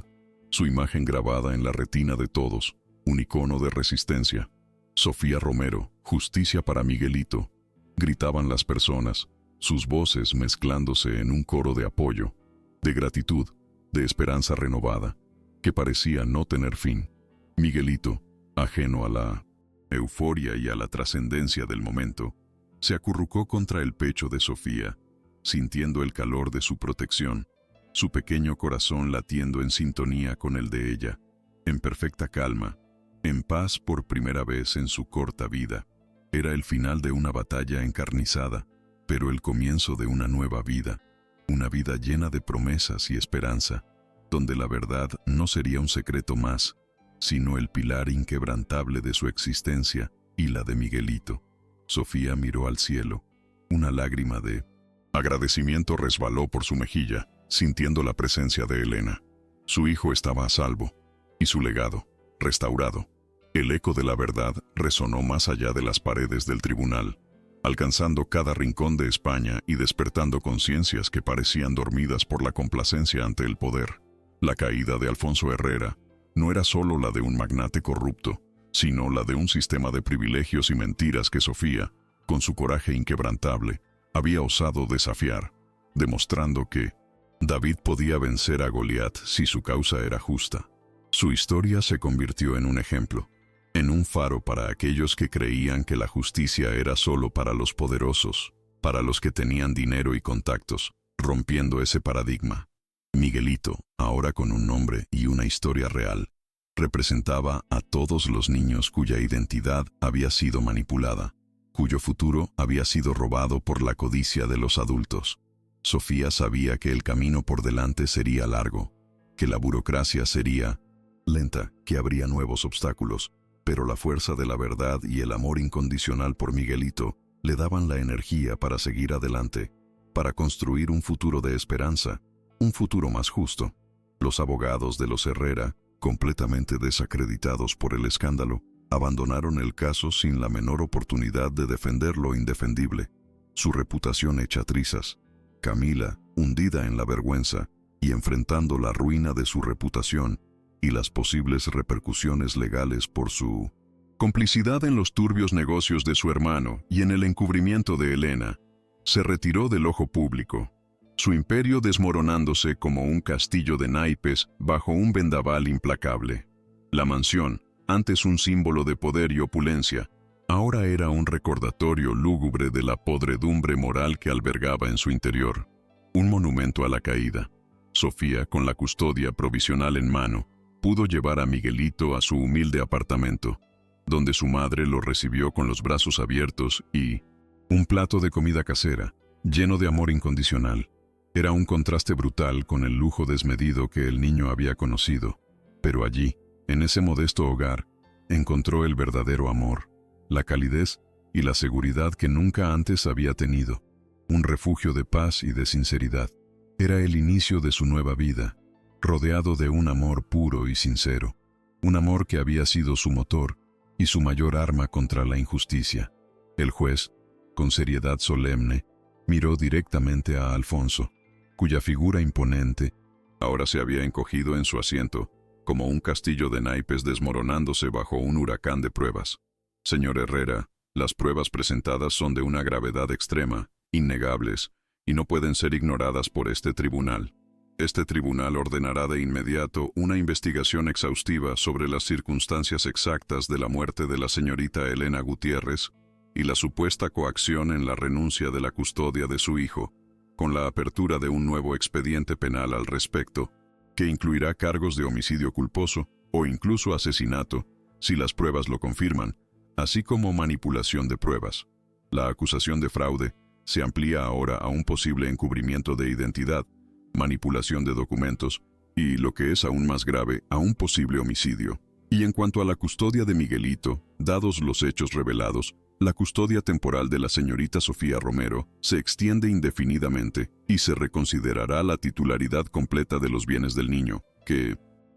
su imagen grabada en la retina de todos, un icono de resistencia. Sofía Romero, justicia para Miguelito, gritaban las personas, sus voces mezclándose en un coro de apoyo, de gratitud, de esperanza renovada, que parecía no tener fin. Miguelito, ajeno a la euforia y a la trascendencia del momento, se acurrucó contra el pecho de Sofía, sintiendo el calor de su protección, su pequeño corazón latiendo en sintonía con el de ella, en perfecta calma, en paz por primera vez en su corta vida. Era el final de una batalla encarnizada, pero el comienzo de una nueva vida, una vida llena de promesas y esperanza, donde la verdad no sería un secreto más, sino el pilar inquebrantable de su existencia y la de Miguelito. Sofía miró al cielo. Una lágrima de agradecimiento resbaló por su mejilla, sintiendo la presencia de Elena. Su hijo estaba a salvo, y su legado, restaurado. El eco de la verdad resonó más allá de las paredes del tribunal, alcanzando cada rincón de España y despertando conciencias que parecían dormidas por la complacencia ante el poder. La caída de Alfonso Herrera no era solo la de un magnate corrupto, sino la de un sistema de privilegios y mentiras que Sofía, con su coraje inquebrantable, había osado desafiar, demostrando que David podía vencer a Goliat si su causa era justa. Su historia se convirtió en un ejemplo, en un faro para aquellos que creían que la justicia era solo para los poderosos, para los que tenían dinero y contactos, rompiendo ese paradigma. Miguelito, ahora con un nombre y una historia real, representaba a todos los niños cuya identidad había sido manipulada, cuyo futuro había sido robado por la codicia de los adultos. Sofía sabía que el camino por delante sería largo, que la burocracia sería lenta, que habría nuevos obstáculos, pero la fuerza de la verdad y el amor incondicional por Miguelito le daban la energía para seguir adelante, para construir un futuro de esperanza, un futuro más justo. Los abogados de los Herrera, completamente desacreditados por el escándalo, abandonaron el caso sin la menor oportunidad de defender lo indefendible, su reputación hecha trizas. Camila, hundida en la vergüenza y enfrentando la ruina de su reputación y las posibles repercusiones legales por su complicidad en los turbios negocios de su hermano y en el encubrimiento de Elena, se retiró del ojo público, su imperio desmoronándose como un castillo de naipes bajo un vendaval implacable. La mansión, antes un símbolo de poder y opulencia, ahora era un recordatorio lúgubre de la podredumbre moral que albergaba en su interior. Un monumento a la caída. Sofía, con la custodia provisional en mano, pudo llevar a Miguelito a su humilde apartamento, donde su madre lo recibió con los brazos abiertos y un plato de comida casera, lleno de amor incondicional. Era un contraste brutal con el lujo desmedido que el niño había conocido, pero allí, en ese modesto hogar, encontró el verdadero amor, la calidez y la seguridad que nunca antes había tenido, un refugio de paz y de sinceridad. Era el inicio de su nueva vida, rodeado de un amor puro y sincero, un amor que había sido su motor y su mayor arma contra la injusticia. El juez, con seriedad solemne, miró directamente a Alfonso, cuya figura imponente ahora se había encogido en su asiento, como un castillo de naipes desmoronándose bajo un huracán de pruebas. Señor Herrera, las pruebas presentadas son de una gravedad extrema, innegables, y no pueden ser ignoradas por este tribunal. Este tribunal ordenará de inmediato una investigación exhaustiva sobre las circunstancias exactas de la muerte de la señorita Elena Gutiérrez y la supuesta coacción en la renuncia de la custodia de su hijo, con la apertura de un nuevo expediente penal al respecto, que incluirá cargos de homicidio culposo o incluso asesinato, si las pruebas lo confirman, así como manipulación de pruebas. La acusación de fraude se amplía ahora a un posible encubrimiento de identidad, manipulación de documentos y, lo que es aún más grave, a un posible homicidio. Y en cuanto a la custodia de Miguelito, dados los hechos revelados, la custodia temporal de la señorita Sofía Romero se extiende indefinidamente y se reconsiderará la titularidad completa de los bienes del niño, que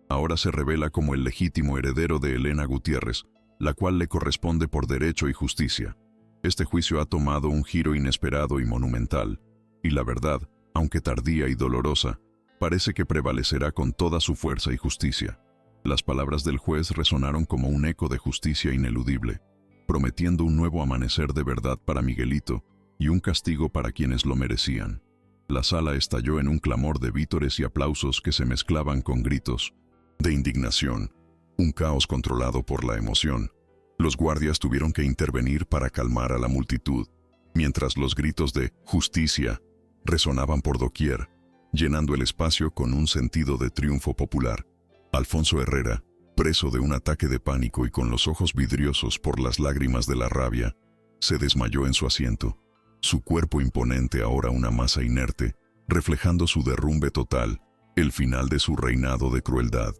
ahora se revela como el legítimo heredero de Elena Gutiérrez, la cual le corresponde por derecho y justicia. Este juicio ha tomado un giro inesperado y monumental, y la verdad, aunque tardía y dolorosa, parece que prevalecerá con toda su fuerza y justicia. Las palabras del juez resonaron como un eco de justicia ineludible, prometiendo un nuevo amanecer de verdad para Miguelito y un castigo para quienes lo merecían. La sala estalló en un clamor de vítores y aplausos que se mezclaban con gritos de indignación, un caos controlado por la emoción. Los guardias tuvieron que intervenir para calmar a la multitud, mientras los gritos de justicia resonaban por doquier, llenando el espacio con un sentido de triunfo popular. Alfonso Herrera, preso de un ataque de pánico y con los ojos vidriosos por las lágrimas de la rabia, se desmayó en su asiento, su cuerpo imponente ahora una masa inerte, reflejando su derrumbe total, el final de su reinado de crueldad.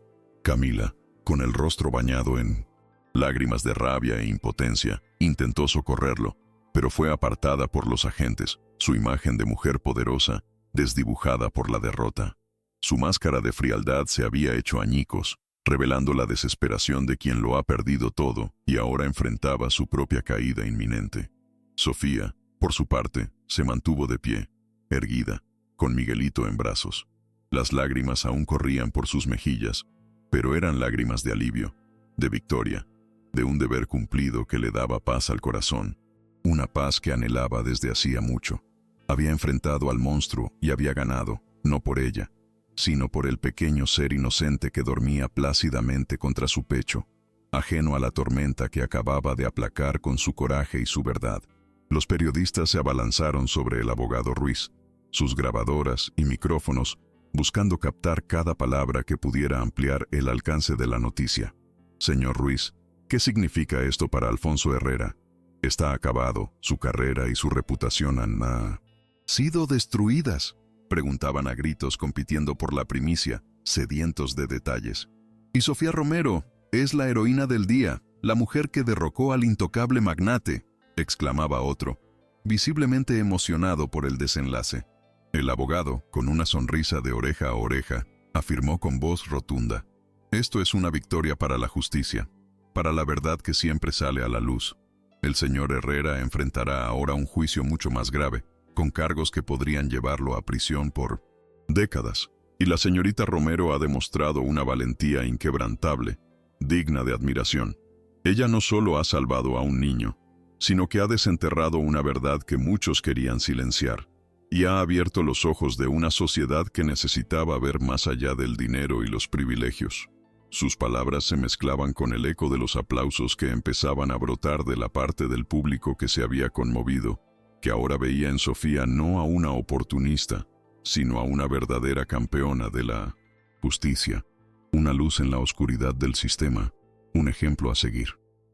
Camila, con el rostro bañado en lágrimas de rabia e impotencia, intentó socorrerlo, pero fue apartada por los agentes, su imagen de mujer poderosa, desdibujada por la derrota. Su máscara de frialdad se había hecho añicos, revelando la desesperación de quien lo ha perdido todo y ahora enfrentaba su propia caída inminente. Sofía, por su parte, se mantuvo de pie, erguida, con Miguelito en brazos. Las lágrimas aún corrían por sus mejillas, pero eran lágrimas de alivio, de victoria, de un deber cumplido que le daba paz al corazón, una paz que anhelaba desde hacía mucho. Había enfrentado al monstruo y había ganado, no por ella, sino por el pequeño ser inocente que dormía plácidamente contra su pecho, ajeno a la tormenta que acababa de aplacar con su coraje y su verdad. Los periodistas se abalanzaron sobre el abogado Ruiz, sus grabadoras y micrófonos, buscando captar cada palabra que pudiera ampliar el alcance de la noticia. Señor Ruiz, ¿qué significa esto para Alfonso Herrera? Está acabado, su carrera y su reputación han sido destruidas, preguntaban a gritos compitiendo por la primicia, sedientos de detalles. Y Sofía Romero es la heroína del día, la mujer que derrocó al intocable magnate, exclamaba otro, visiblemente emocionado por el desenlace. El abogado, con una sonrisa de oreja a oreja, afirmó con voz rotunda: esto es una victoria para la justicia, para la verdad que siempre sale a la luz. El señor Herrera enfrentará ahora un juicio mucho más grave, con cargos que podrían llevarlo a prisión por décadas. Y la señorita Romero ha demostrado una valentía inquebrantable, digna de admiración. Ella no solo ha salvado a un niño, sino que ha desenterrado una verdad que muchos querían silenciar, y ha abierto los ojos de una sociedad que necesitaba ver más allá del dinero y los privilegios. Sus palabras se mezclaban con el eco de los aplausos que empezaban a brotar de la parte del público que se había conmovido, que ahora veía en Sofía no a una oportunista, sino a una verdadera campeona de la justicia, una luz en la oscuridad del sistema, un ejemplo a seguir.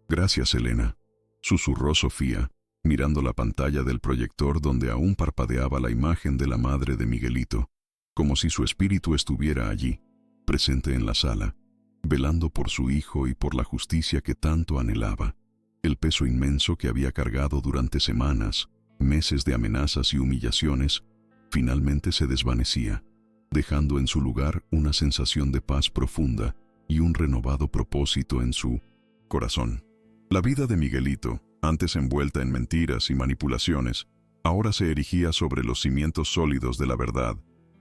Gracias, Elena, susurró Sofía, mirando la pantalla del proyector donde aún parpadeaba la imagen de la madre de Miguelito, como si su espíritu estuviera allí, presente en la sala, velando por su hijo y por la justicia que tanto anhelaba. El peso inmenso que había cargado durante semanas, meses de amenazas y humillaciones, finalmente se desvanecía, dejando en su lugar una sensación de paz profunda y un renovado propósito en su corazón. La vida de Miguelito, antes envuelta en mentiras y manipulaciones, ahora se erigía sobre los cimientos sólidos de la verdad,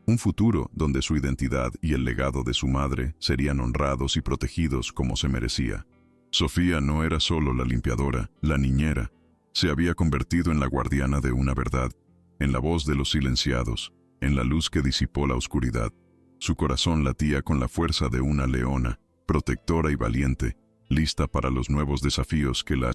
un futuro donde su identidad y el legado de su madre serían honrados y protegidos como se merecía. Sofía no era solo la limpiadora, la niñera, se había convertido en la guardiana de una verdad, en la voz de los silenciados, en la luz que disipó la oscuridad. Su corazón latía con la fuerza de una leona, protectora y valiente, lista para los nuevos desafíos que la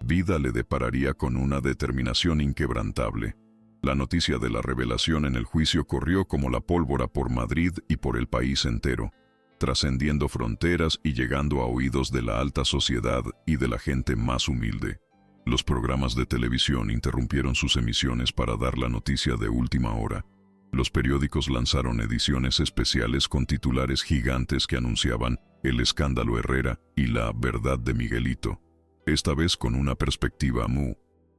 vida le depararía con una determinación inquebrantable. La noticia de la revelación en el juicio corrió como la pólvora por Madrid y por el país entero, trascendiendo fronteras y llegando a oídos de la alta sociedad y de la gente más humilde. Los programas de televisión interrumpieron sus emisiones para dar la noticia de última hora. Los periódicos lanzaron ediciones especiales con titulares gigantes que anunciaban el escándalo Herrera y la verdad de Miguelito, esta vez con una perspectiva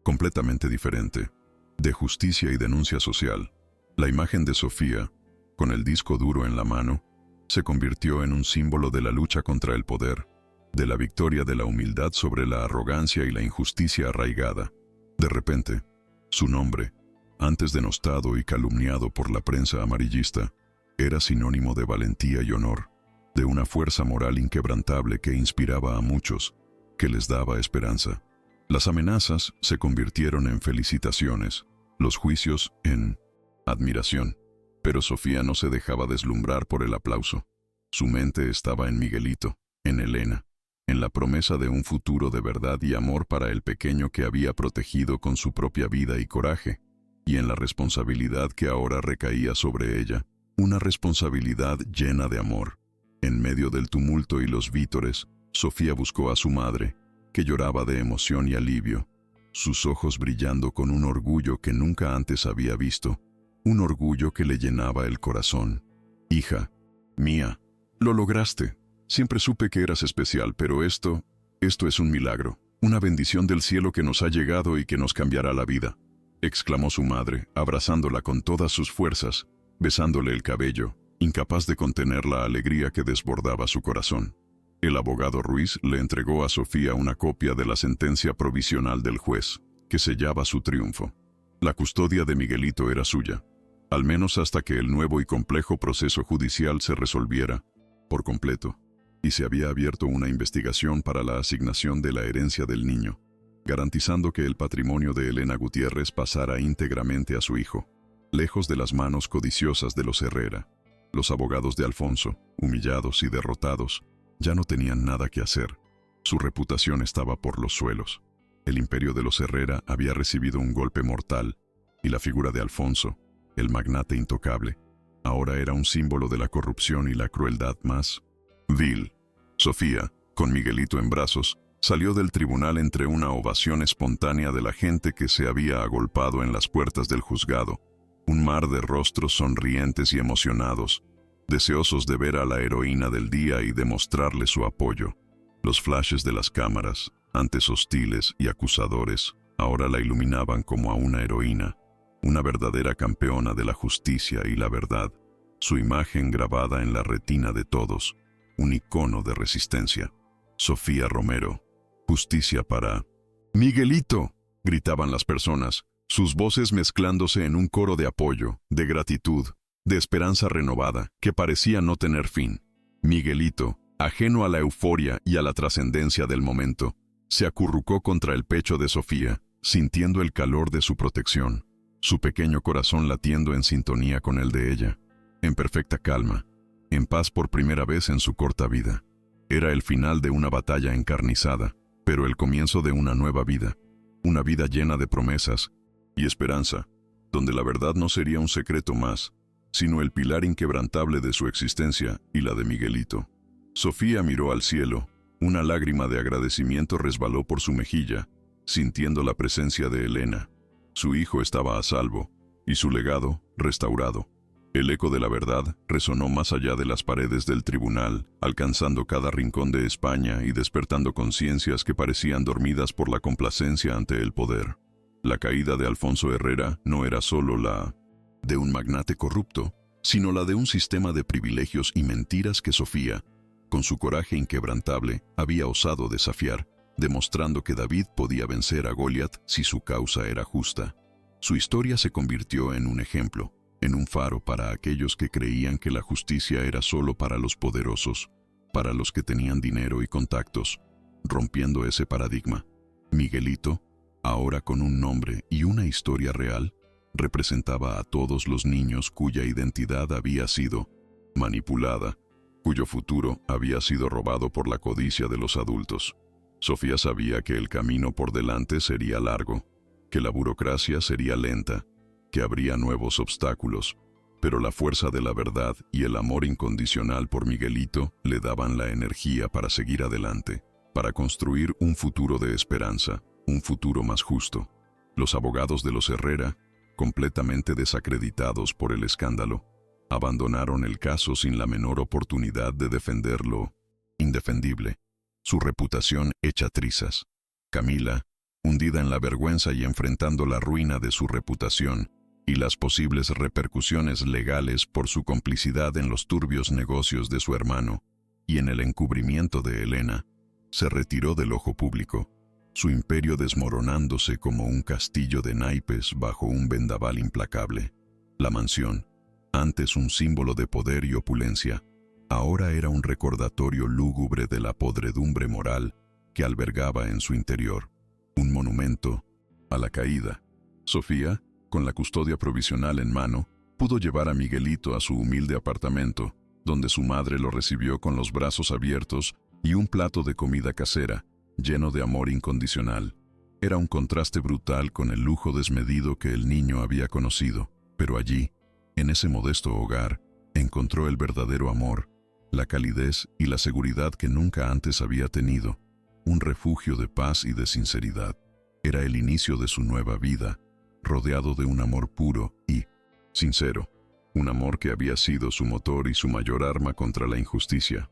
completamente diferente, de justicia y denuncia social. La imagen de Sofía, con el disco duro en la mano, se convirtió en un símbolo de la lucha contra el poder, de la victoria de la humildad sobre la arrogancia y la injusticia arraigada. De repente, su nombre, antes denostado y calumniado por la prensa amarillista, era sinónimo de valentía y honor, de una fuerza moral inquebrantable que inspiraba a muchos, que les daba esperanza. Las amenazas se convirtieron en felicitaciones, los juicios en admiración. Pero Sofía no se dejaba deslumbrar por el aplauso. Su mente estaba en Miguelito, en Elena, en la promesa de un futuro de verdad y amor para el pequeño que había protegido con su propia vida y coraje, y en la responsabilidad que ahora recaía sobre ella, una responsabilidad llena de amor. En medio del tumulto y los vítores, Sofía buscó a su madre, que lloraba de emoción y alivio, sus ojos brillando con un orgullo que nunca antes había visto, un orgullo que le llenaba el corazón. Hija mía, lo lograste. Siempre supe que eras especial, pero esto es un milagro. Una bendición del cielo que nos ha llegado y que nos cambiará la vida, exclamó su madre, abrazándola con todas sus fuerzas, besándole el cabello, incapaz de contener la alegría que desbordaba su corazón. El abogado Ruiz le entregó a Sofía una copia de la sentencia provisional del juez, que sellaba su triunfo. La custodia de Miguelito era suya, al menos hasta que el nuevo y complejo proceso judicial se resolviera por completo, y se había abierto una investigación para la asignación de la herencia del niño, garantizando que el patrimonio de Elena Gutiérrez pasara íntegramente a su hijo, lejos de las manos codiciosas de los Herrera. Los abogados de Alfonso, humillados y derrotados, ya no tenían nada que hacer. Su reputación estaba por los suelos. El imperio de los Herrera había recibido un golpe mortal, y la figura de Alfonso, el magnate intocable, ahora era un símbolo de la corrupción y la crueldad más vil. Sofía, con Miguelito en brazos, salió del tribunal entre una ovación espontánea de la gente que se había agolpado en las puertas del juzgado, un mar de rostros sonrientes y emocionados, deseosos de ver a la heroína del día y demostrarle su apoyo. Los flashes de las cámaras, antes hostiles y acusadores, ahora la iluminaban como a una heroína, una verdadera campeona de la justicia y la verdad, su imagen grabada en la retina de todos, un icono de resistencia. Sofía Romero. Justicia para Miguelito, gritaban las personas, sus voces mezclándose en un coro de apoyo, de gratitud, de esperanza renovada, que parecía no tener fin. Miguelito, ajeno a la euforia y a la trascendencia del momento, se acurrucó contra el pecho de Sofía, sintiendo el calor de su protección, su pequeño corazón latiendo en sintonía con el de ella, en perfecta calma, en paz por primera vez en su corta vida. Era el final de una batalla encarnizada, pero el comienzo de una nueva vida, una vida llena de promesas y esperanza, donde la verdad no sería un secreto más, sino el pilar inquebrantable de su existencia y la de Miguelito. Sofía miró al cielo, una lágrima de agradecimiento resbaló por su mejilla, sintiendo la presencia de Elena. Su hijo estaba a salvo, y su legado, restaurado. El eco de la verdad resonó más allá de las paredes del tribunal, alcanzando cada rincón de España y despertando conciencias que parecían dormidas por la complacencia ante el poder. La caída de Alfonso Herrera no era solo la de un magnate corrupto, sino la de un sistema de privilegios y mentiras que Sofía, con su coraje inquebrantable, había osado desafiar, demostrando que David podía vencer a Goliat si su causa era justa. Su historia se convirtió en un ejemplo, en un faro para aquellos que creían que la justicia era solo para los poderosos, para los que tenían dinero y contactos, rompiendo ese paradigma. Miguelito, ahora con un nombre y una historia real, representaba a todos los niños cuya identidad había sido manipulada, cuyo futuro había sido robado por la codicia de los adultos. Sofía sabía que el camino por delante sería largo, que la burocracia sería lenta, que habría nuevos obstáculos, pero la fuerza de la verdad y el amor incondicional por Miguelito le daban la energía para seguir adelante, para construir un futuro de esperanza, un futuro más justo. Los abogados de los Herrera, completamente desacreditados por el escándalo, abandonaron el caso sin la menor oportunidad de defender lo indefendible, su reputación hecha trizas. Camila, hundida en la vergüenza y enfrentando la ruina de su reputación y las posibles repercusiones legales por su complicidad en los turbios negocios de su hermano y en el encubrimiento de Elena, se retiró del ojo público, su imperio desmoronándose como un castillo de naipes bajo un vendaval implacable. La mansión, antes un símbolo de poder y opulencia, ahora era un recordatorio lúgubre de la podredumbre moral que albergaba en su interior, un monumento a la caída. Sofía, con la custodia provisional en mano, pudo llevar a Miguelito a su humilde apartamento, donde su madre lo recibió con los brazos abiertos y un plato de comida casera, lleno de amor incondicional. Era un contraste brutal con el lujo desmedido que el niño había conocido, pero allí, en ese modesto hogar, encontró el verdadero amor, la calidez y la seguridad que nunca antes había tenido, un refugio de paz y de sinceridad. Era el inicio de su nueva vida, rodeado de un amor puro y sincero, un amor que había sido su motor y su mayor arma contra la injusticia.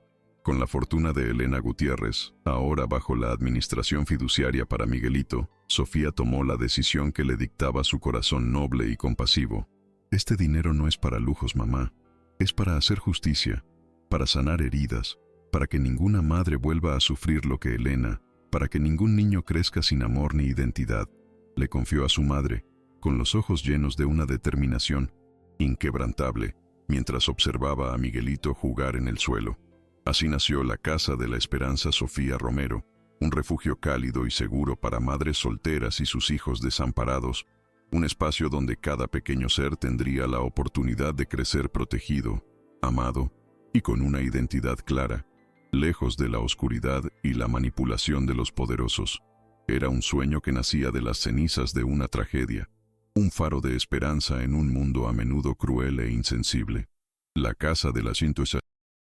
Con la fortuna de Elena Gutiérrez, ahora bajo la administración fiduciaria para Miguelito, Sofía tomó la decisión que le dictaba su corazón noble y compasivo. Este dinero no es para lujos, mamá. Es para hacer justicia, para sanar heridas, para que ninguna madre vuelva a sufrir lo que Elena, para que ningún niño crezca sin amor ni identidad, le confió a su madre, con los ojos llenos de una determinación inquebrantable, mientras observaba a Miguelito jugar en el suelo. Así nació la Casa de la Esperanza Sofía Romero, un refugio cálido y seguro para madres solteras y sus hijos desamparados, un espacio donde cada pequeño ser tendría la oportunidad de crecer protegido, amado y con una identidad clara, lejos de la oscuridad y la manipulación de los poderosos. Era un sueño que nacía de las cenizas de una tragedia, un faro de esperanza en un mundo a menudo cruel e insensible. La Casa de la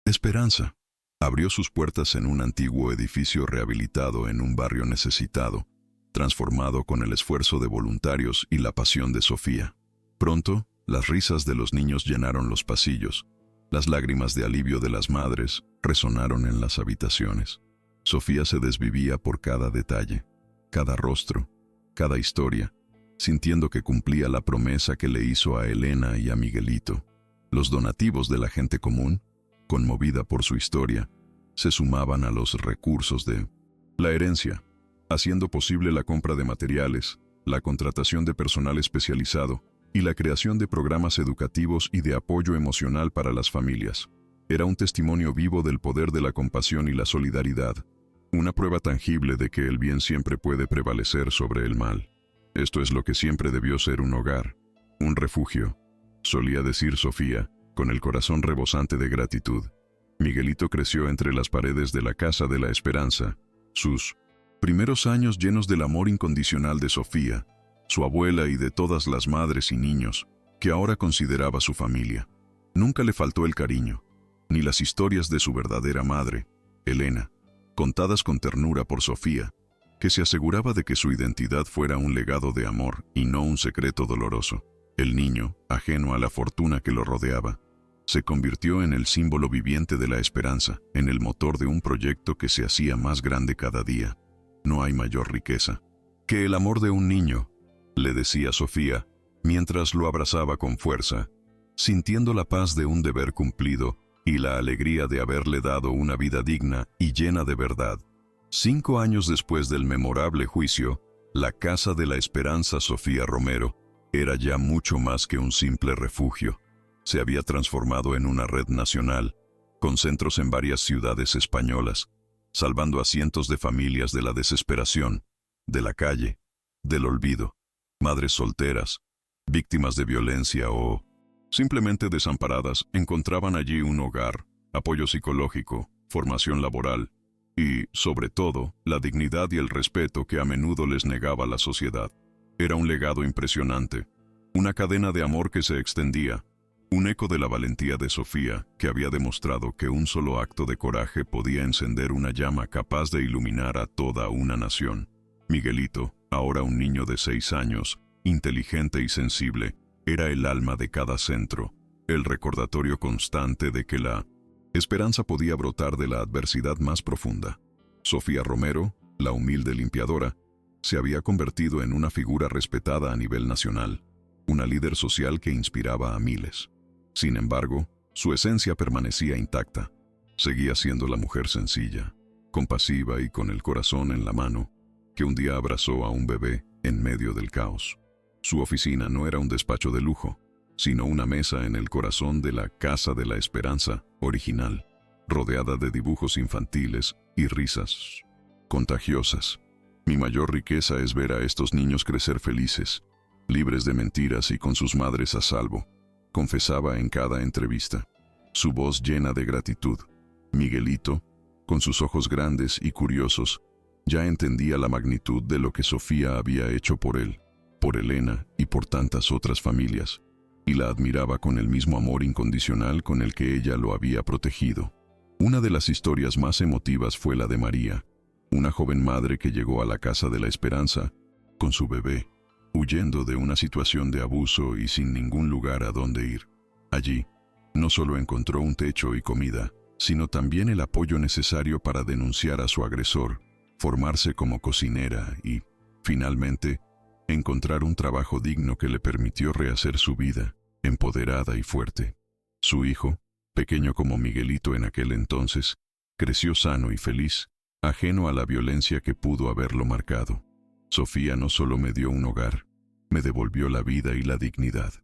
Esperanza abrió sus puertas en un antiguo edificio rehabilitado en un barrio necesitado, transformado con el esfuerzo de voluntarios y la pasión de Sofía. Pronto, las risas de los niños llenaron los pasillos. Las lágrimas de alivio de las madres resonaron en las habitaciones. Sofía se desvivía por cada detalle, cada rostro, cada historia, sintiendo que cumplía la promesa que le hizo a Elena y a Miguelito. Los donativos de la gente común, conmovida por su historia, se sumaban a los recursos de la herencia, haciendo posible la compra de materiales, la contratación de personal especializado y la creación de programas educativos y de apoyo emocional para las familias. Era un testimonio vivo del poder de la compasión y la solidaridad, una prueba tangible de que el bien siempre puede prevalecer sobre el mal. Esto es lo que siempre debió ser un hogar, un refugio, solía decir Sofía, con el corazón rebosante de gratitud. Miguelito creció entre las paredes de la Casa de la Esperanza, sus primeros años llenos del amor incondicional de Sofía, su abuela y de todas las madres y niños, que ahora consideraba su familia. Nunca le faltó el cariño, ni las historias de su verdadera madre, Elena, contadas con ternura por Sofía, que se aseguraba de que su identidad fuera un legado de amor y no un secreto doloroso. El niño, ajeno a la fortuna que lo rodeaba, se convirtió en el símbolo viviente de la esperanza, en el motor de un proyecto que se hacía más grande cada día. No hay mayor riqueza que el amor de un niño, le decía Sofía, mientras lo abrazaba con fuerza, sintiendo la paz de un deber cumplido y la alegría de haberle dado una vida digna y llena de verdad. 5 años después del memorable juicio, la Casa de la Esperanza Sofía Romero era ya mucho más que un simple refugio. Se había transformado en una red nacional, con centros en varias ciudades españolas, salvando a cientos de familias de la desesperación, de la calle, del olvido, madres solteras, víctimas de violencia o simplemente desamparadas, encontraban allí un hogar, apoyo psicológico, formación laboral y, sobre todo, la dignidad y el respeto que a menudo les negaba la sociedad. Era un legado impresionante, una cadena de amor que se extendía, un eco de la valentía de Sofía, que había demostrado que un solo acto de coraje podía encender una llama capaz de iluminar a toda una nación. Miguelito, ahora un niño de 6 años, inteligente y sensible, era el alma de cada centro, el recordatorio constante de que la esperanza podía brotar de la adversidad más profunda. Sofía Romero, la humilde limpiadora, se había convertido en una figura respetada a nivel nacional, una líder social que inspiraba a miles. Sin embargo, su esencia permanecía intacta. Seguía siendo la mujer sencilla, compasiva y con el corazón en la mano, que un día abrazó a un bebé en medio del caos. Su oficina no era un despacho de lujo, sino una mesa en el corazón de la Casa de la Esperanza original, rodeada de dibujos infantiles y risas contagiosas. Mi mayor riqueza es ver a estos niños crecer felices, libres de mentiras y con sus madres a salvo, confesaba en cada entrevista, su voz llena de gratitud. Miguelito, con sus ojos grandes y curiosos, ya entendía la magnitud de lo que Sofía había hecho por él, por Elena y por tantas otras familias, y la admiraba con el mismo amor incondicional con el que ella lo había protegido. Una de las historias más emotivas fue la de María, una joven madre que llegó a la Casa de la Esperanza con su bebé, huyendo de una situación de abuso y sin ningún lugar a donde ir. Allí, no solo encontró un techo y comida, sino también el apoyo necesario para denunciar a su agresor, formarse como cocinera y, finalmente, encontrar un trabajo digno que le permitió rehacer su vida, empoderada y fuerte. Su hijo, pequeño como Miguelito en aquel entonces, creció sano y feliz, ajeno a la violencia que pudo haberlo marcado. Sofía no solo me dio un hogar, me devolvió la vida y la dignidad,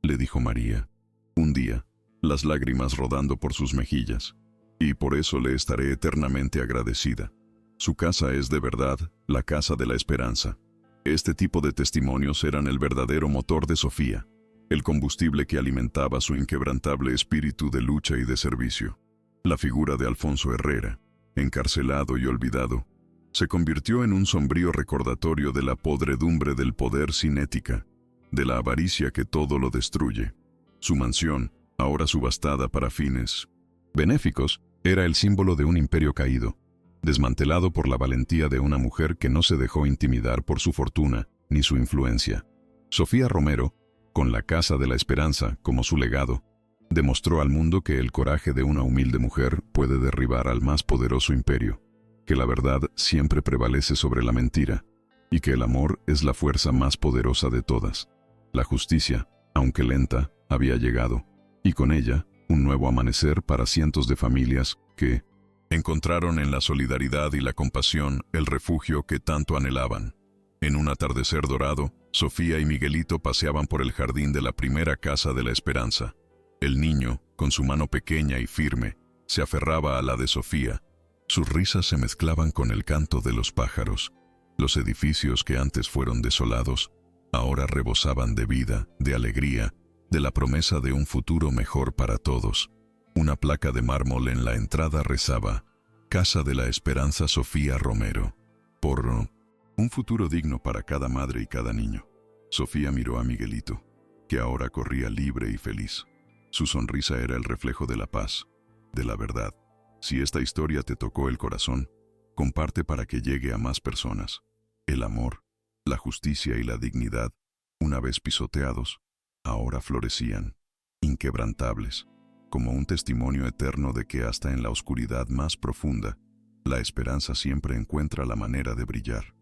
le dijo María, un día, las lágrimas rodando por sus mejillas, y por eso le estaré eternamente agradecida. Su casa es de verdad la casa de la esperanza. Este tipo de testimonios eran el verdadero motor de Sofía, el combustible que alimentaba su inquebrantable espíritu de lucha y de servicio. La figura de Alfonso Herrera, encarcelado y olvidado, se convirtió en un sombrío recordatorio de la podredumbre del poder sin ética, de la avaricia que todo lo destruye. Su mansión, ahora subastada para fines benéficos, era el símbolo de un imperio caído, desmantelado por la valentía de una mujer que no se dejó intimidar por su fortuna ni su influencia. Sofía Romero, con la Casa de la Esperanza como su legado, demostró al mundo que el coraje de una humilde mujer puede derribar al más poderoso imperio, que la verdad siempre prevalece sobre la mentira, y que el amor es la fuerza más poderosa de todas. La justicia, aunque lenta, había llegado, y con ella, un nuevo amanecer para cientos de familias que encontraron en la solidaridad y la compasión el refugio que tanto anhelaban. En un atardecer dorado, Sofía y Miguelito paseaban por el jardín de la primera Casa de la Esperanza. El niño, con su mano pequeña y firme, se aferraba a la de Sofía. Sus risas se mezclaban con el canto de los pájaros. Los edificios que antes fueron desolados, ahora rebosaban de vida, de alegría, de la promesa de un futuro mejor para todos. Una placa de mármol en la entrada rezaba: Casa de la Esperanza Sofía Romero, por un futuro digno para cada madre y cada niño. Sofía miró a Miguelito, que ahora corría libre y feliz. Su sonrisa era el reflejo de la paz, de la verdad. Si esta historia te tocó el corazón, comparte para que llegue a más personas. El amor, la justicia y la dignidad, una vez pisoteados, ahora florecían, inquebrantables, como un testimonio eterno de que hasta en la oscuridad más profunda, la esperanza siempre encuentra la manera de brillar.